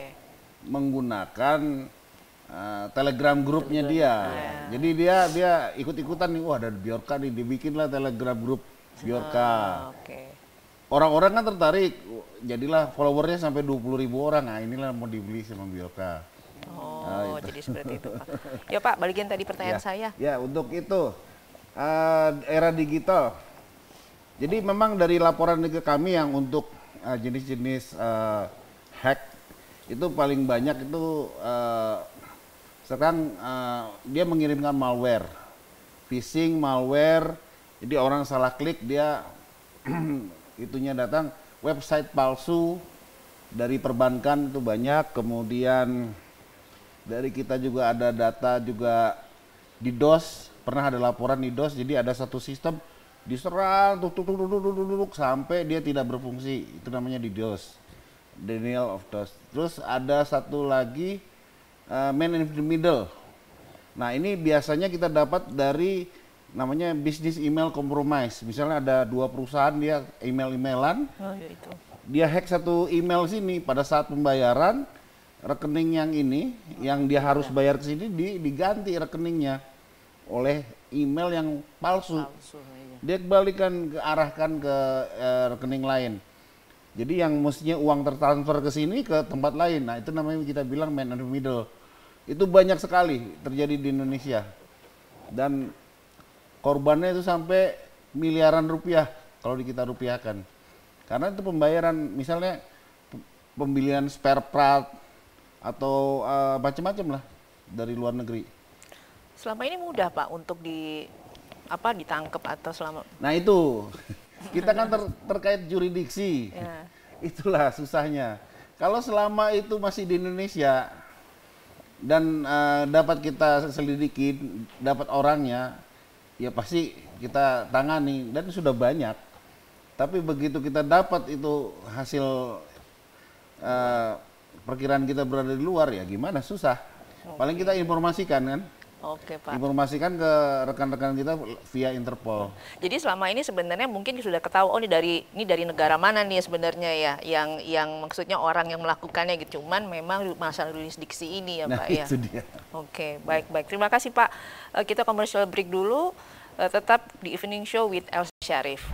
menggunakan Telegram grupnya dia. Jadi dia ikut-ikutan nih, wah ada Bjorka nih, dibikinlah Telegram grup Bjorka. Orang-orang kan tertarik, jadilah followernya sampai 20.000 orang. Nah inilah mau dibeli sama Bjorka. Jadi seperti itu Pak. Ya Pak, balikin tadi pertanyaan saya. Ya untuk itu era digital. Jadi memang dari laporan ke kami yang untuk jenis-jenis hack itu paling banyak itu sekarang dia mengirimkan malware, phishing malware. Jadi orang salah klik dia itunya datang website palsu dari perbankan itu banyak. Kemudian dari kita juga ada data juga di DOS, pernah ada laporan di DOS. Jadi ada satu sistem diserang sampai dia tidak berfungsi, itu namanya di DOS, denial of DOS. Terus ada satu lagi man in the middle. Nah ini biasanya kita dapat dari namanya business email compromise. Misalnya ada dua perusahaan, dia email-emailan, dia hack satu email sini, pada saat pembayaran rekening yang ini yang dia harus bayar ke sini diganti rekeningnya oleh email yang palsu. Dia kembalikan arahkan ke rekening lain. Jadi yang mestinya uang tertransfer ke sini ke tempat lain. Nah, itu namanya kita bilang man in the middle. Itu banyak sekali terjadi di Indonesia. Dan korbannya itu sampai miliaran rupiah kalau kita rupiahkan. Karena itu pembayaran misalnya pembelian spare part atau macam-macam lah dari luar negeri. Selama ini mudah Pak untuk ditangkap atau selama... Nah itu, kita kan terkait jurisdiksi, Ya. itulah susahnya. Kalau selama itu masih di Indonesia dan dapat kita selidiki, dapat orangnya, ya pasti kita tangani dan sudah banyak. Tapi begitu kita dapat itu hasil perkiraan kita berada di luar, ya gimana, susah. Paling kita informasikan kan. Oke Pak. Informasikan ke rekan-rekan kita via Interpol. Jadi selama ini sebenarnya mungkin sudah ketahui, oh ini dari negara mana nih sebenarnya ya, yang maksudnya orang yang melakukannya gitu. Cuman memang masalah jurisdiksi ini ya Nah, Pak ya. itu dia. Oke, baik. Terima kasih Pak. Kita commercial break dulu. Tetap di Evening Show with Elsa Syarif.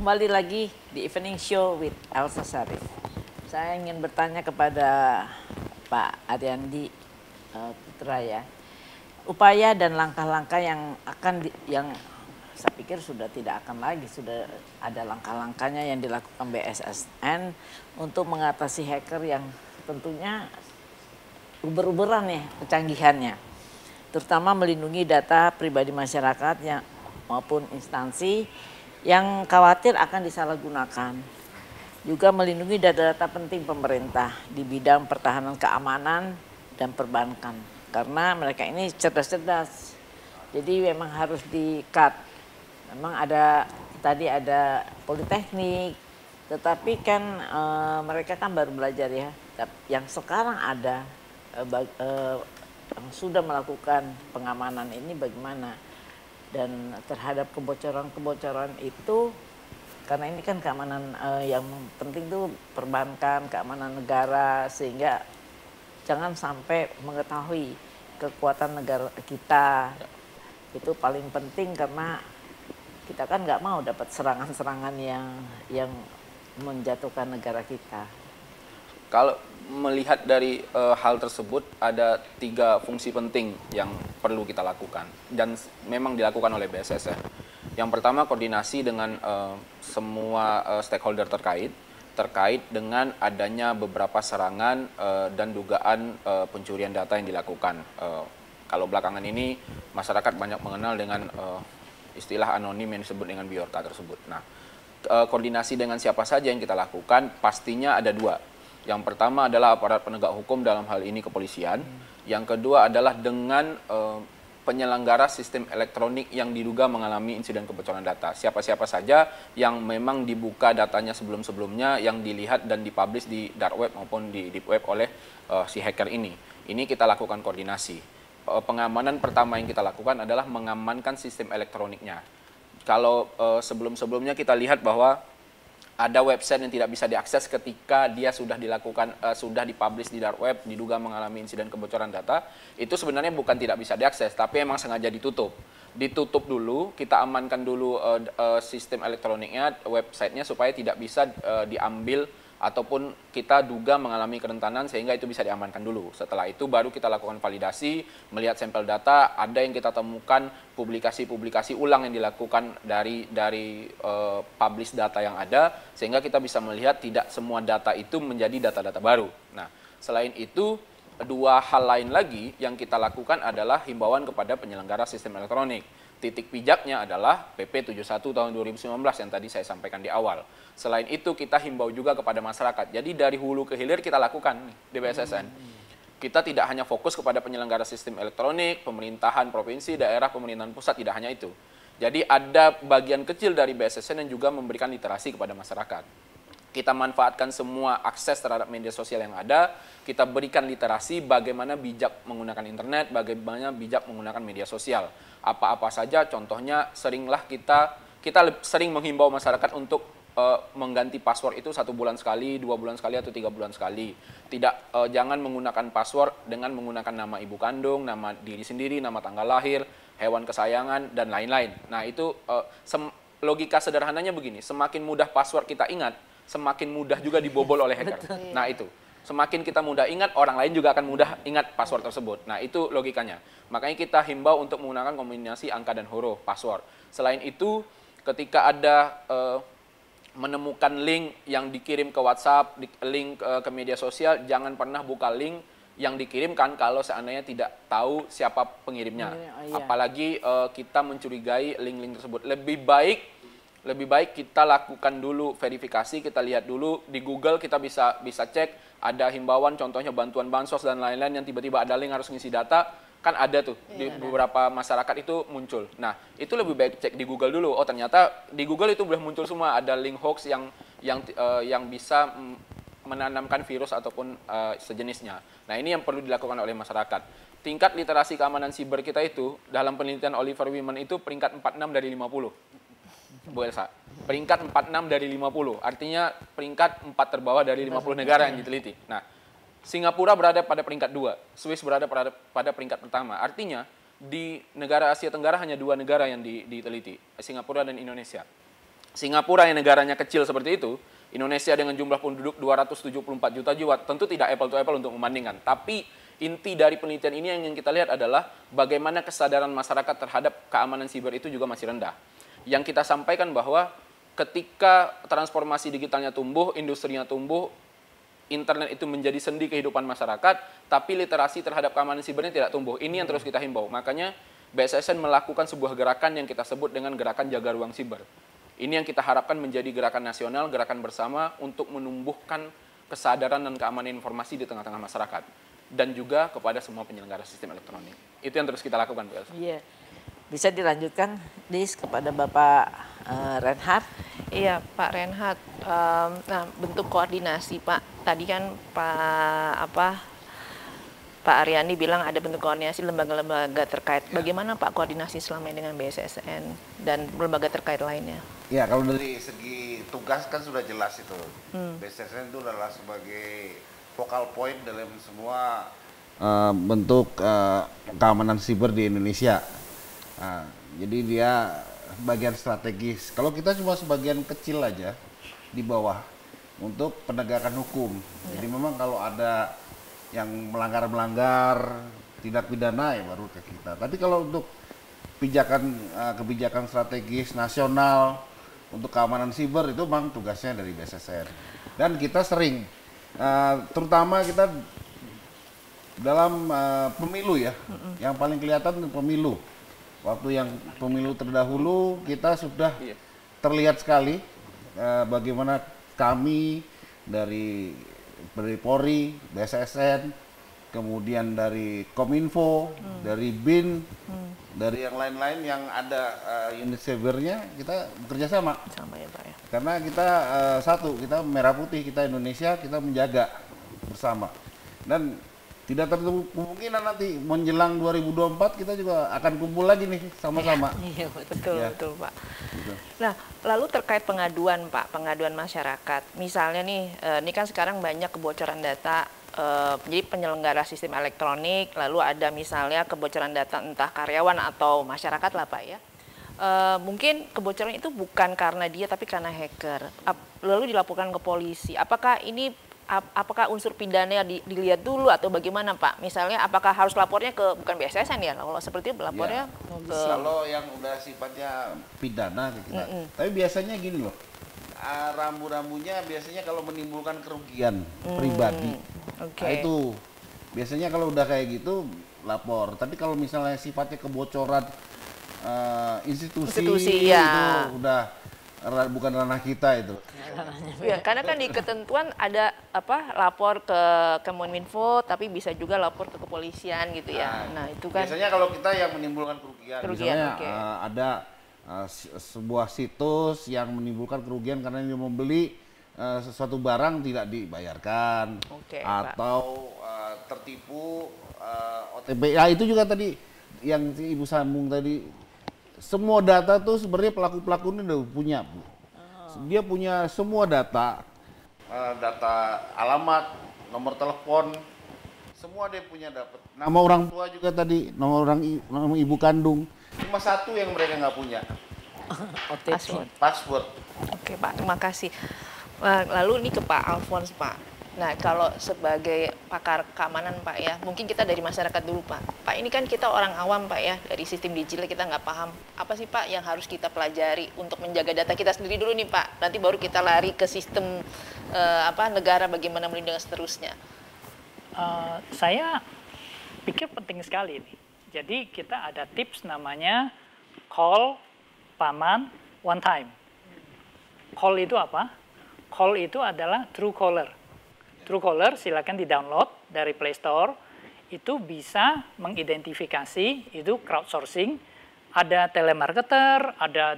Kembali lagi di Evening Show with Elsa Syarif. Saya ingin bertanya kepada Pak Ariandi Putra ya, upaya dan langkah-langkah yang yang saya pikir sudah tidak akan lagi, sudah ada langkah-langkahnya yang dilakukan BSSN untuk mengatasi hacker yang tentunya uber-uberan ya kecanggihannya, terutama melindungi data pribadi masyarakat maupun instansi yang khawatir akan disalahgunakan. Juga melindungi data-data penting pemerintah di bidang pertahanan keamanan dan perbankan. Karena mereka ini cerdas-cerdas. Jadi memang harus di-cut. Memang tadi ada politeknik, tetapi kan mereka kan baru belajar ya. Yang sekarang ada yang sudah melakukan pengamanan ini bagaimana? Dan terhadap kebocoran-kebocoran itu, karena ini kan keamanan yang penting itu perbankan, keamanan negara, sehingga jangan sampai mengetahui kekuatan negara kita. Itu paling penting karena kita kan nggak mau dapat serangan-serangan yang menjatuhkan negara kita. Kalau melihat dari hal tersebut, ada 3 fungsi penting yang perlu kita lakukan dan memang dilakukan oleh BSSN. Yang pertama, koordinasi dengan semua stakeholder terkait dengan adanya beberapa serangan dan dugaan pencurian data yang dilakukan. Kalau belakangan ini masyarakat banyak mengenal dengan istilah anonim yang disebut dengan Bjorka tersebut. Nah, koordinasi dengan siapa saja yang kita lakukan pastinya ada 2. Yang pertama adalah aparat penegak hukum, dalam hal ini kepolisian. Yang kedua adalah dengan penyelenggara sistem elektronik yang diduga mengalami insiden kebocoran data. Siapa-siapa saja yang memang dibuka datanya sebelum-sebelumnya, yang dilihat dan dipublish di dark web maupun di deep web oleh si hacker ini. Ini kita lakukan koordinasi. Pengamanan pertama yang kita lakukan adalah mengamankan sistem elektroniknya. Kalau sebelum-sebelumnya kita lihat bahwa ada website yang tidak bisa diakses ketika dia sudah dipublish di dark web, diduga mengalami insiden kebocoran data, itu sebenarnya bukan tidak bisa diakses, tapi emang sengaja ditutup. Ditutup dulu, kita amankan dulu sistem elektroniknya, websitenya supaya tidak bisa diambil ataupun kita duga mengalami kerentanan sehingga itu bisa diamankan dulu. Setelah itu baru kita lakukan validasi, melihat sampel data, ada yang kita temukan publikasi-publikasi ulang yang dilakukan dari publish data yang ada, sehingga kita bisa melihat tidak semua data itu menjadi data-data baru. Nah, selain itu, 2 hal lain lagi yang kita lakukan adalah himbauan kepada penyelenggara sistem elektronik. Titik pijaknya adalah PP 71 tahun 2019 yang tadi saya sampaikan di awal. Selain itu kita himbau juga kepada masyarakat. Jadi dari hulu ke hilir kita lakukan di BSSN. Kita tidak hanya fokus kepada penyelenggara sistem elektronik, pemerintahan provinsi, daerah, pemerintahan pusat, tidak hanya itu. Jadi ada bagian kecil dari BSSN yang juga memberikan literasi kepada masyarakat. Kita manfaatkan semua akses terhadap media sosial yang ada, kita berikan literasi bagaimana bijak menggunakan internet, bagaimana bijak menggunakan media sosial. Apa-apa saja, contohnya seringlah kita sering menghimbau masyarakat untuk mengganti password itu 1 bulan sekali, 2 bulan sekali, atau 3 bulan sekali. Jangan menggunakan password dengan menggunakan nama ibu kandung, nama diri sendiri, nama tanggal lahir, hewan kesayangan, dan lain-lain. Nah itu logika sederhananya begini, semakin mudah password kita ingat, semakin mudah juga dibobol oleh hacker. Nah itu, semakin kita mudah ingat, orang lain juga akan mudah ingat password tersebut. Nah, itu logikanya. Makanya kita himbau untuk menggunakan kombinasi angka dan huruf password. Selain itu, ketika ada menemukan link yang dikirim ke WhatsApp, link ke media sosial, jangan pernah buka link yang dikirimkan kalau seandainya tidak tahu siapa pengirimnya. Apalagi kita mencurigai link-link tersebut. Lebih baik kita lakukan dulu verifikasi, kita lihat dulu di Google, kita bisa cek ada himbauan, contohnya bantuan bansos dan lain-lain yang tiba-tiba ada link harus ngisi data, kan ada tuh di beberapa masyarakat itu muncul. Nah, itu lebih baik cek di Google dulu. Oh, ternyata di Google itu boleh muncul semua, ada link hoax yang bisa menanamkan virus ataupun sejenisnya. Nah, ini yang perlu dilakukan oleh masyarakat. Tingkat literasi keamanan siber kita itu, dalam penelitian Oliver Wyman itu peringkat 46 dari 50. Bu Elsa, peringkat 46 dari 50, artinya peringkat 4 terbawah dari 50 negara yang diteliti. Nah, Singapura berada pada peringkat 2, Swiss berada pada peringkat pertama. Artinya, di negara Asia Tenggara hanya 2 negara yang diteliti, Singapura dan Indonesia. Singapura yang negaranya kecil seperti itu, Indonesia dengan jumlah penduduk 274 juta jiwa, tentu tidak apple to apple untuk membandingkan. Tapi inti dari penelitian ini yang kita lihat adalah bagaimana kesadaran masyarakat terhadap keamanan siber itu juga masih rendah. Yang kita sampaikan bahwa ketika transformasi digitalnya tumbuh, industrinya tumbuh, internet itu menjadi sendi kehidupan masyarakat, tapi literasi terhadap keamanan sibernya tidak tumbuh. Ini yang terus kita himbau. Makanya BSSN melakukan sebuah gerakan yang kita sebut dengan gerakan jaga ruang siber. Ini yang kita harapkan menjadi gerakan nasional, gerakan bersama untuk menumbuhkan kesadaran dan keamanan informasi di tengah-tengah masyarakat. Dan juga kepada semua penyelenggara sistem elektronik. Itu yang terus kita lakukan, Bu Elsa. Iya. Bisa dilanjutkan, Dis, kepada Bapak Reinhard. Iya, Pak Reinhard. Nah, bentuk koordinasi, Pak. Tadi kan Pak Aryani bilang ada bentuk koordinasi lembaga-lembaga terkait. Bagaimana Pak koordinasi selama ini dengan BSSN dan lembaga terkait lainnya? Ya, kalau dari segi tugas kan sudah jelas itu. BSSN itu adalah sebagai focal point dalam semua bentuk keamanan siber di Indonesia. Jadi dia bagian strategis. Kalau kita cuma sebagian kecil aja di bawah untuk penegakan hukum. Jadi memang kalau ada yang melanggar tindak pidana ya baru ke kita. Tapi kalau untuk kebijakan strategis nasional untuk keamanan siber itu memang tugasnya dari BSSN. Dan kita sering, terutama kita dalam pemilu ya, yang paling kelihatan pemilu. Waktu yang pemilu terdahulu kita sudah terlihat sekali bagaimana kami dari Polri, BSSN, kemudian dari Kominfo, dari BIN, dari yang lain-lain yang ada unit cybernya, kita bekerja sama. Sama ya, Pak ya. Karena kita kita merah putih, kita Indonesia, kita menjaga bersama. Dan tidak tertutup kemungkinan nanti menjelang 2024 kita juga akan kumpul lagi nih sama-sama. Iya, betul Pak. Gitu. Nah, lalu terkait pengaduan Pak, pengaduan masyarakat. Misalnya nih, ini kan sekarang banyak kebocoran data, jadi penyelenggara sistem elektronik, lalu ada misalnya kebocoran data entah karyawan atau masyarakat lah Pak ya. Mungkin kebocoran itu bukan karena dia tapi karena hacker. Lalu dilaporkan ke polisi. Apakah unsur pidana dilihat dulu atau bagaimana Pak? Misalnya apakah harus lapornya ke bukan BSSN ya? Kalau seperti itu lapornya ke... Kalau yang udah sifatnya pidana ke kita. Tapi biasanya gini loh, rambu-rambunya biasanya kalau menimbulkan kerugian pribadi. Nah, itu biasanya kalau udah kayak gitu lapor. Tapi kalau misalnya sifatnya kebocoran institusi ya. Itu udah bukan ranah kita itu. Ya, karena kan di ketentuan ada lapor ke Kemenminfo, tapi bisa juga lapor ke kepolisian gitu ya. Nah itu kan. Biasanya kalau kita yang menimbulkan kerugian misalnya ada sebuah situs yang menimbulkan kerugian karena dia membeli sesuatu barang tidak dibayarkan, atau tertipu OTP. Ya itu juga tadi yang Ibu sambung tadi. Semua data tuh sebenarnya pelaku ini udah punya, Bu. Dia punya semua data, data alamat, nomor telepon, semua dia punya dapat. Nama orang tua juga tadi, nama ibu kandung. Cuma satu yang mereka nggak punya. OTP. Password. Oke Pak, terima kasih. Lalu ini ke Pak Alphonse Pak. Nah, kalau sebagai pakar keamanan Pak ya, mungkin kita dari masyarakat dulu Pak. Pak, ini kan kita orang awam Pak ya, dari sistem digital kita nggak paham. Apa sih Pak yang harus kita pelajari untuk menjaga data kita sendiri dulu nih Pak? Nanti baru kita lari ke sistem negara bagaimana melindungi seterusnya. Saya pikir penting sekali ini. Jadi kita ada tips namanya call, paman, one time. Call itu apa? Call itu adalah Truecaller. Truecaller silakan di-download dari Play Store. Itu bisa mengidentifikasi, itu crowdsourcing. Ada telemarketer, ada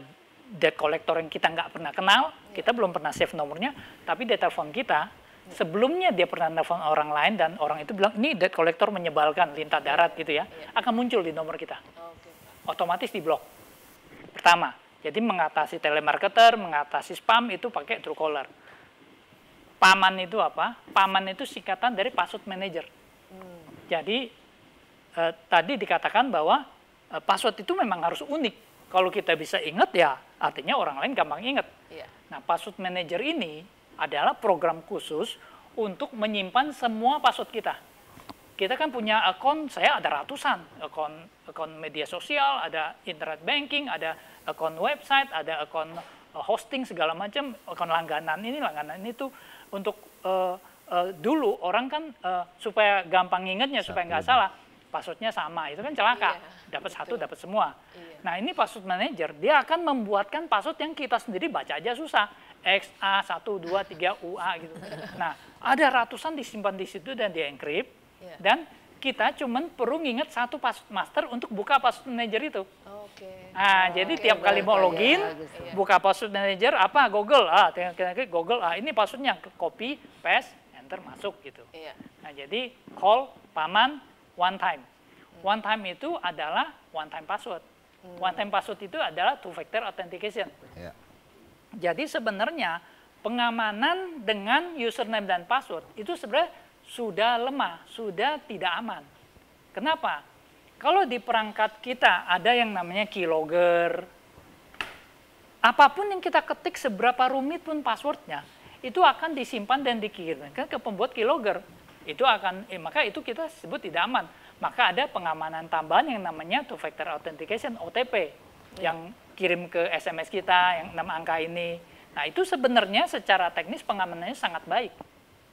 debt collector yang kita nggak pernah kenal, kita belum pernah save nomornya, tapi di telepon kita, sebelumnya dia pernah telepon orang lain dan orang itu bilang, ini debt collector menyebalkan, lintah darat gitu ya, akan muncul di nomor kita. Otomatis diblok. Pertama, jadi mengatasi telemarketer, mengatasi spam itu pakai Truecaller. Paman itu apa? Paman itu singkatan dari password manager. Jadi tadi dikatakan bahwa password itu memang harus unik. Kalau kita bisa ingat ya artinya orang lain gampang ingat. Nah, password manager ini adalah program khusus untuk menyimpan semua password kita. Kita kan punya akun, saya ada ratusan, akun media sosial, ada internet banking, ada akun website, ada akun hosting segala macam, akun langganan ini tuh untuk dulu orang kan supaya gampang ingatnya, supaya nggak salah, passwordnya sama, itu kan celaka, dapat satu dapat semua. Nah, ini password manager, dia akan membuatkan password yang kita sendiri baca aja susah, XA 1 2 3 UA gitu. Nah, ada ratusan disimpan di situ dan di encrypt, dan kita cuman perlu nginget satu password master untuk buka password manager itu. Nah, jadi tiap kali mau login, buka password manager apa Google, Google, ini passwordnya, copy, paste, enter, masuk gitu. Nah, jadi call, paman, one time. One time itu adalah one time password. One time password itu adalah two factor authentication. Jadi sebenarnya pengamanan dengan username dan password itu sebenarnya sudah lemah, sudah tidak aman. Kenapa? Kalau di perangkat kita ada yang namanya keylogger, apapun yang kita ketik seberapa rumit pun passwordnya, itu akan disimpan dan dikirimkan ke pembuat keylogger. Itu akan, maka itu kita sebut tidak aman. Maka ada pengamanan tambahan yang namanya two factor authentication, OTP, yang kirim ke SMS kita, yang 6 angka ini. Nah, itu sebenarnya secara teknis pengamanannya sangat baik.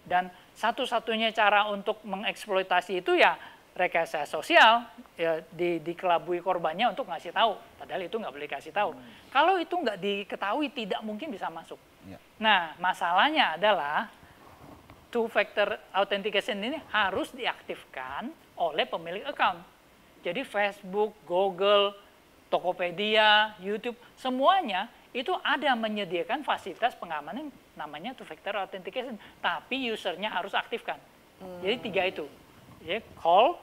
Dan satu-satunya cara untuk mengeksploitasi itu ya rekayasa sosial, ya dikelabui korbannya untuk ngasih tahu. Padahal itu nggak boleh kasih tahu. Kalau itu nggak diketahui, tidak mungkin bisa masuk. Nah, masalahnya adalah two-factor authentication ini harus diaktifkan oleh pemilik account. Jadi Facebook, Google, Tokopedia, YouTube, semuanya itu ada menyediakan fasilitas pengamanan namanya two-factor authentication. Tapi usernya harus aktifkan. Jadi 3 itu. Jadi call,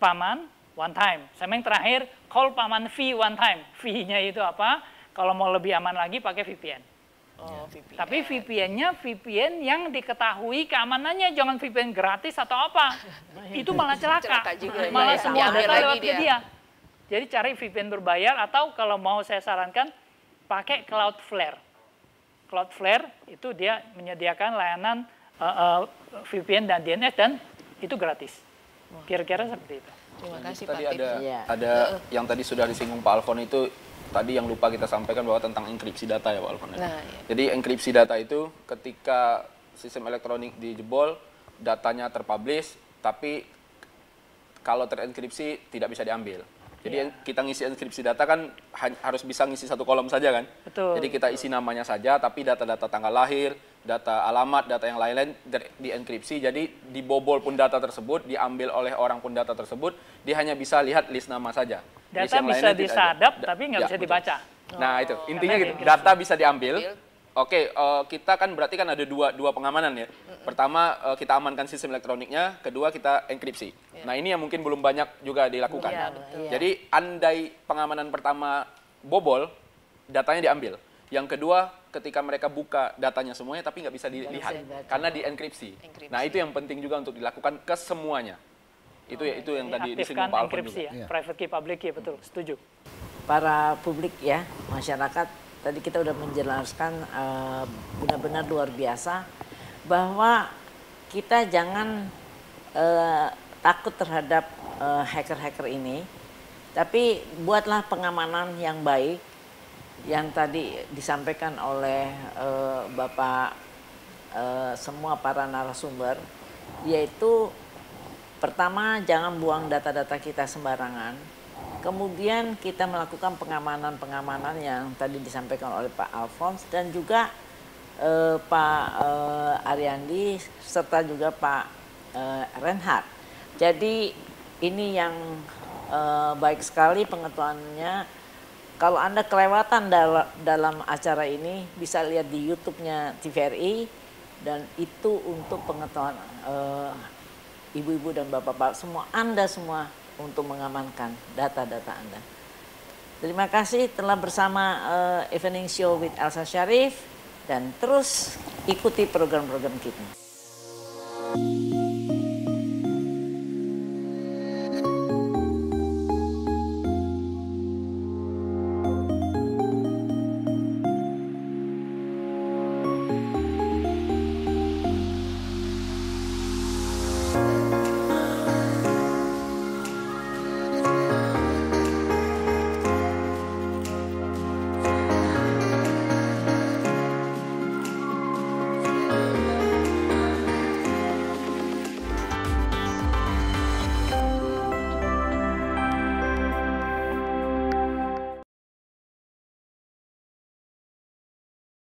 paman, one time. Sama yang terakhir, call paman V one time. V-nya itu apa? Kalau mau lebih aman lagi pakai VPN. VPN. Tapi VPN-nya VPN yang diketahui keamanannya, jangan VPN gratis atau apa. Itu malah celaka. Juga, malah semua data lewat ke dia. dia. Jadi cari VPN berbayar atau kalau mau saya sarankan pakai Cloudflare. Cloudflare itu dia menyediakan layanan VPN dan DNS dan itu gratis. Kira-kira seperti itu. Terima kasih tadi Pak. ada yang tadi sudah disinggung Pak Alfon itu tadi yang lupa kita sampaikan bahwa tentang enkripsi data ya Pak Alfon. Jadi enkripsi data itu ketika sistem elektronik dijebol, datanya terpublish, tapi kalau terenkripsi tidak bisa diambil. Jadi kita ngisi enkripsi data kan harus bisa ngisi satu kolom saja kan. Betul. Jadi kita isi namanya saja, tapi data-data tanggal lahir, data alamat, data yang lain-lain dienkripsi. Jadi dibobol pun data tersebut, diambil oleh orang pun data tersebut, dia hanya bisa lihat list nama saja. Data bisa disadap, tapi nggak bisa dibaca. Nah itu intinya gitu. Data bisa diambil. Oke, kita kan berarti kan ada dua pengamanan ya. Pertama kita amankan sistem elektroniknya, kedua kita enkripsi. Nah ini yang mungkin belum banyak juga dilakukan. Jadi andai pengamanan pertama bobol, datanya diambil. Yang kedua ketika mereka buka datanya semuanya tapi nggak bisa dilihat karena dienkripsi. Nah itu yang penting juga untuk dilakukan ke semuanya. Itu yang tadi disinggung Pak Alfon juga. Ya. Private key, public key, betul, setuju. Para publik ya, masyarakat, tadi kita udah menjelaskan benar-benar luar biasa bahwa kita jangan takut terhadap hacker-hacker ini, tapi buatlah pengamanan yang baik yang tadi disampaikan oleh Bapak semua para narasumber, yaitu pertama jangan buang data-data kita sembarangan. Kemudian kita melakukan pengamanan-pengamanan yang tadi disampaikan oleh Pak Alphonse dan juga Pak Ariandi serta juga Pak Reinhard. Jadi ini yang baik sekali pengetahuannya. Kalau Anda kelewatan dalam acara ini bisa lihat di YouTube-nya TVRI dan itu untuk pengetahuan ibu-ibu dan bapak-bapak semua, Anda semua untuk mengamankan data-data Anda. Terima kasih telah bersama Evening Show with Elsa Syarif dan terus ikuti program-program kita.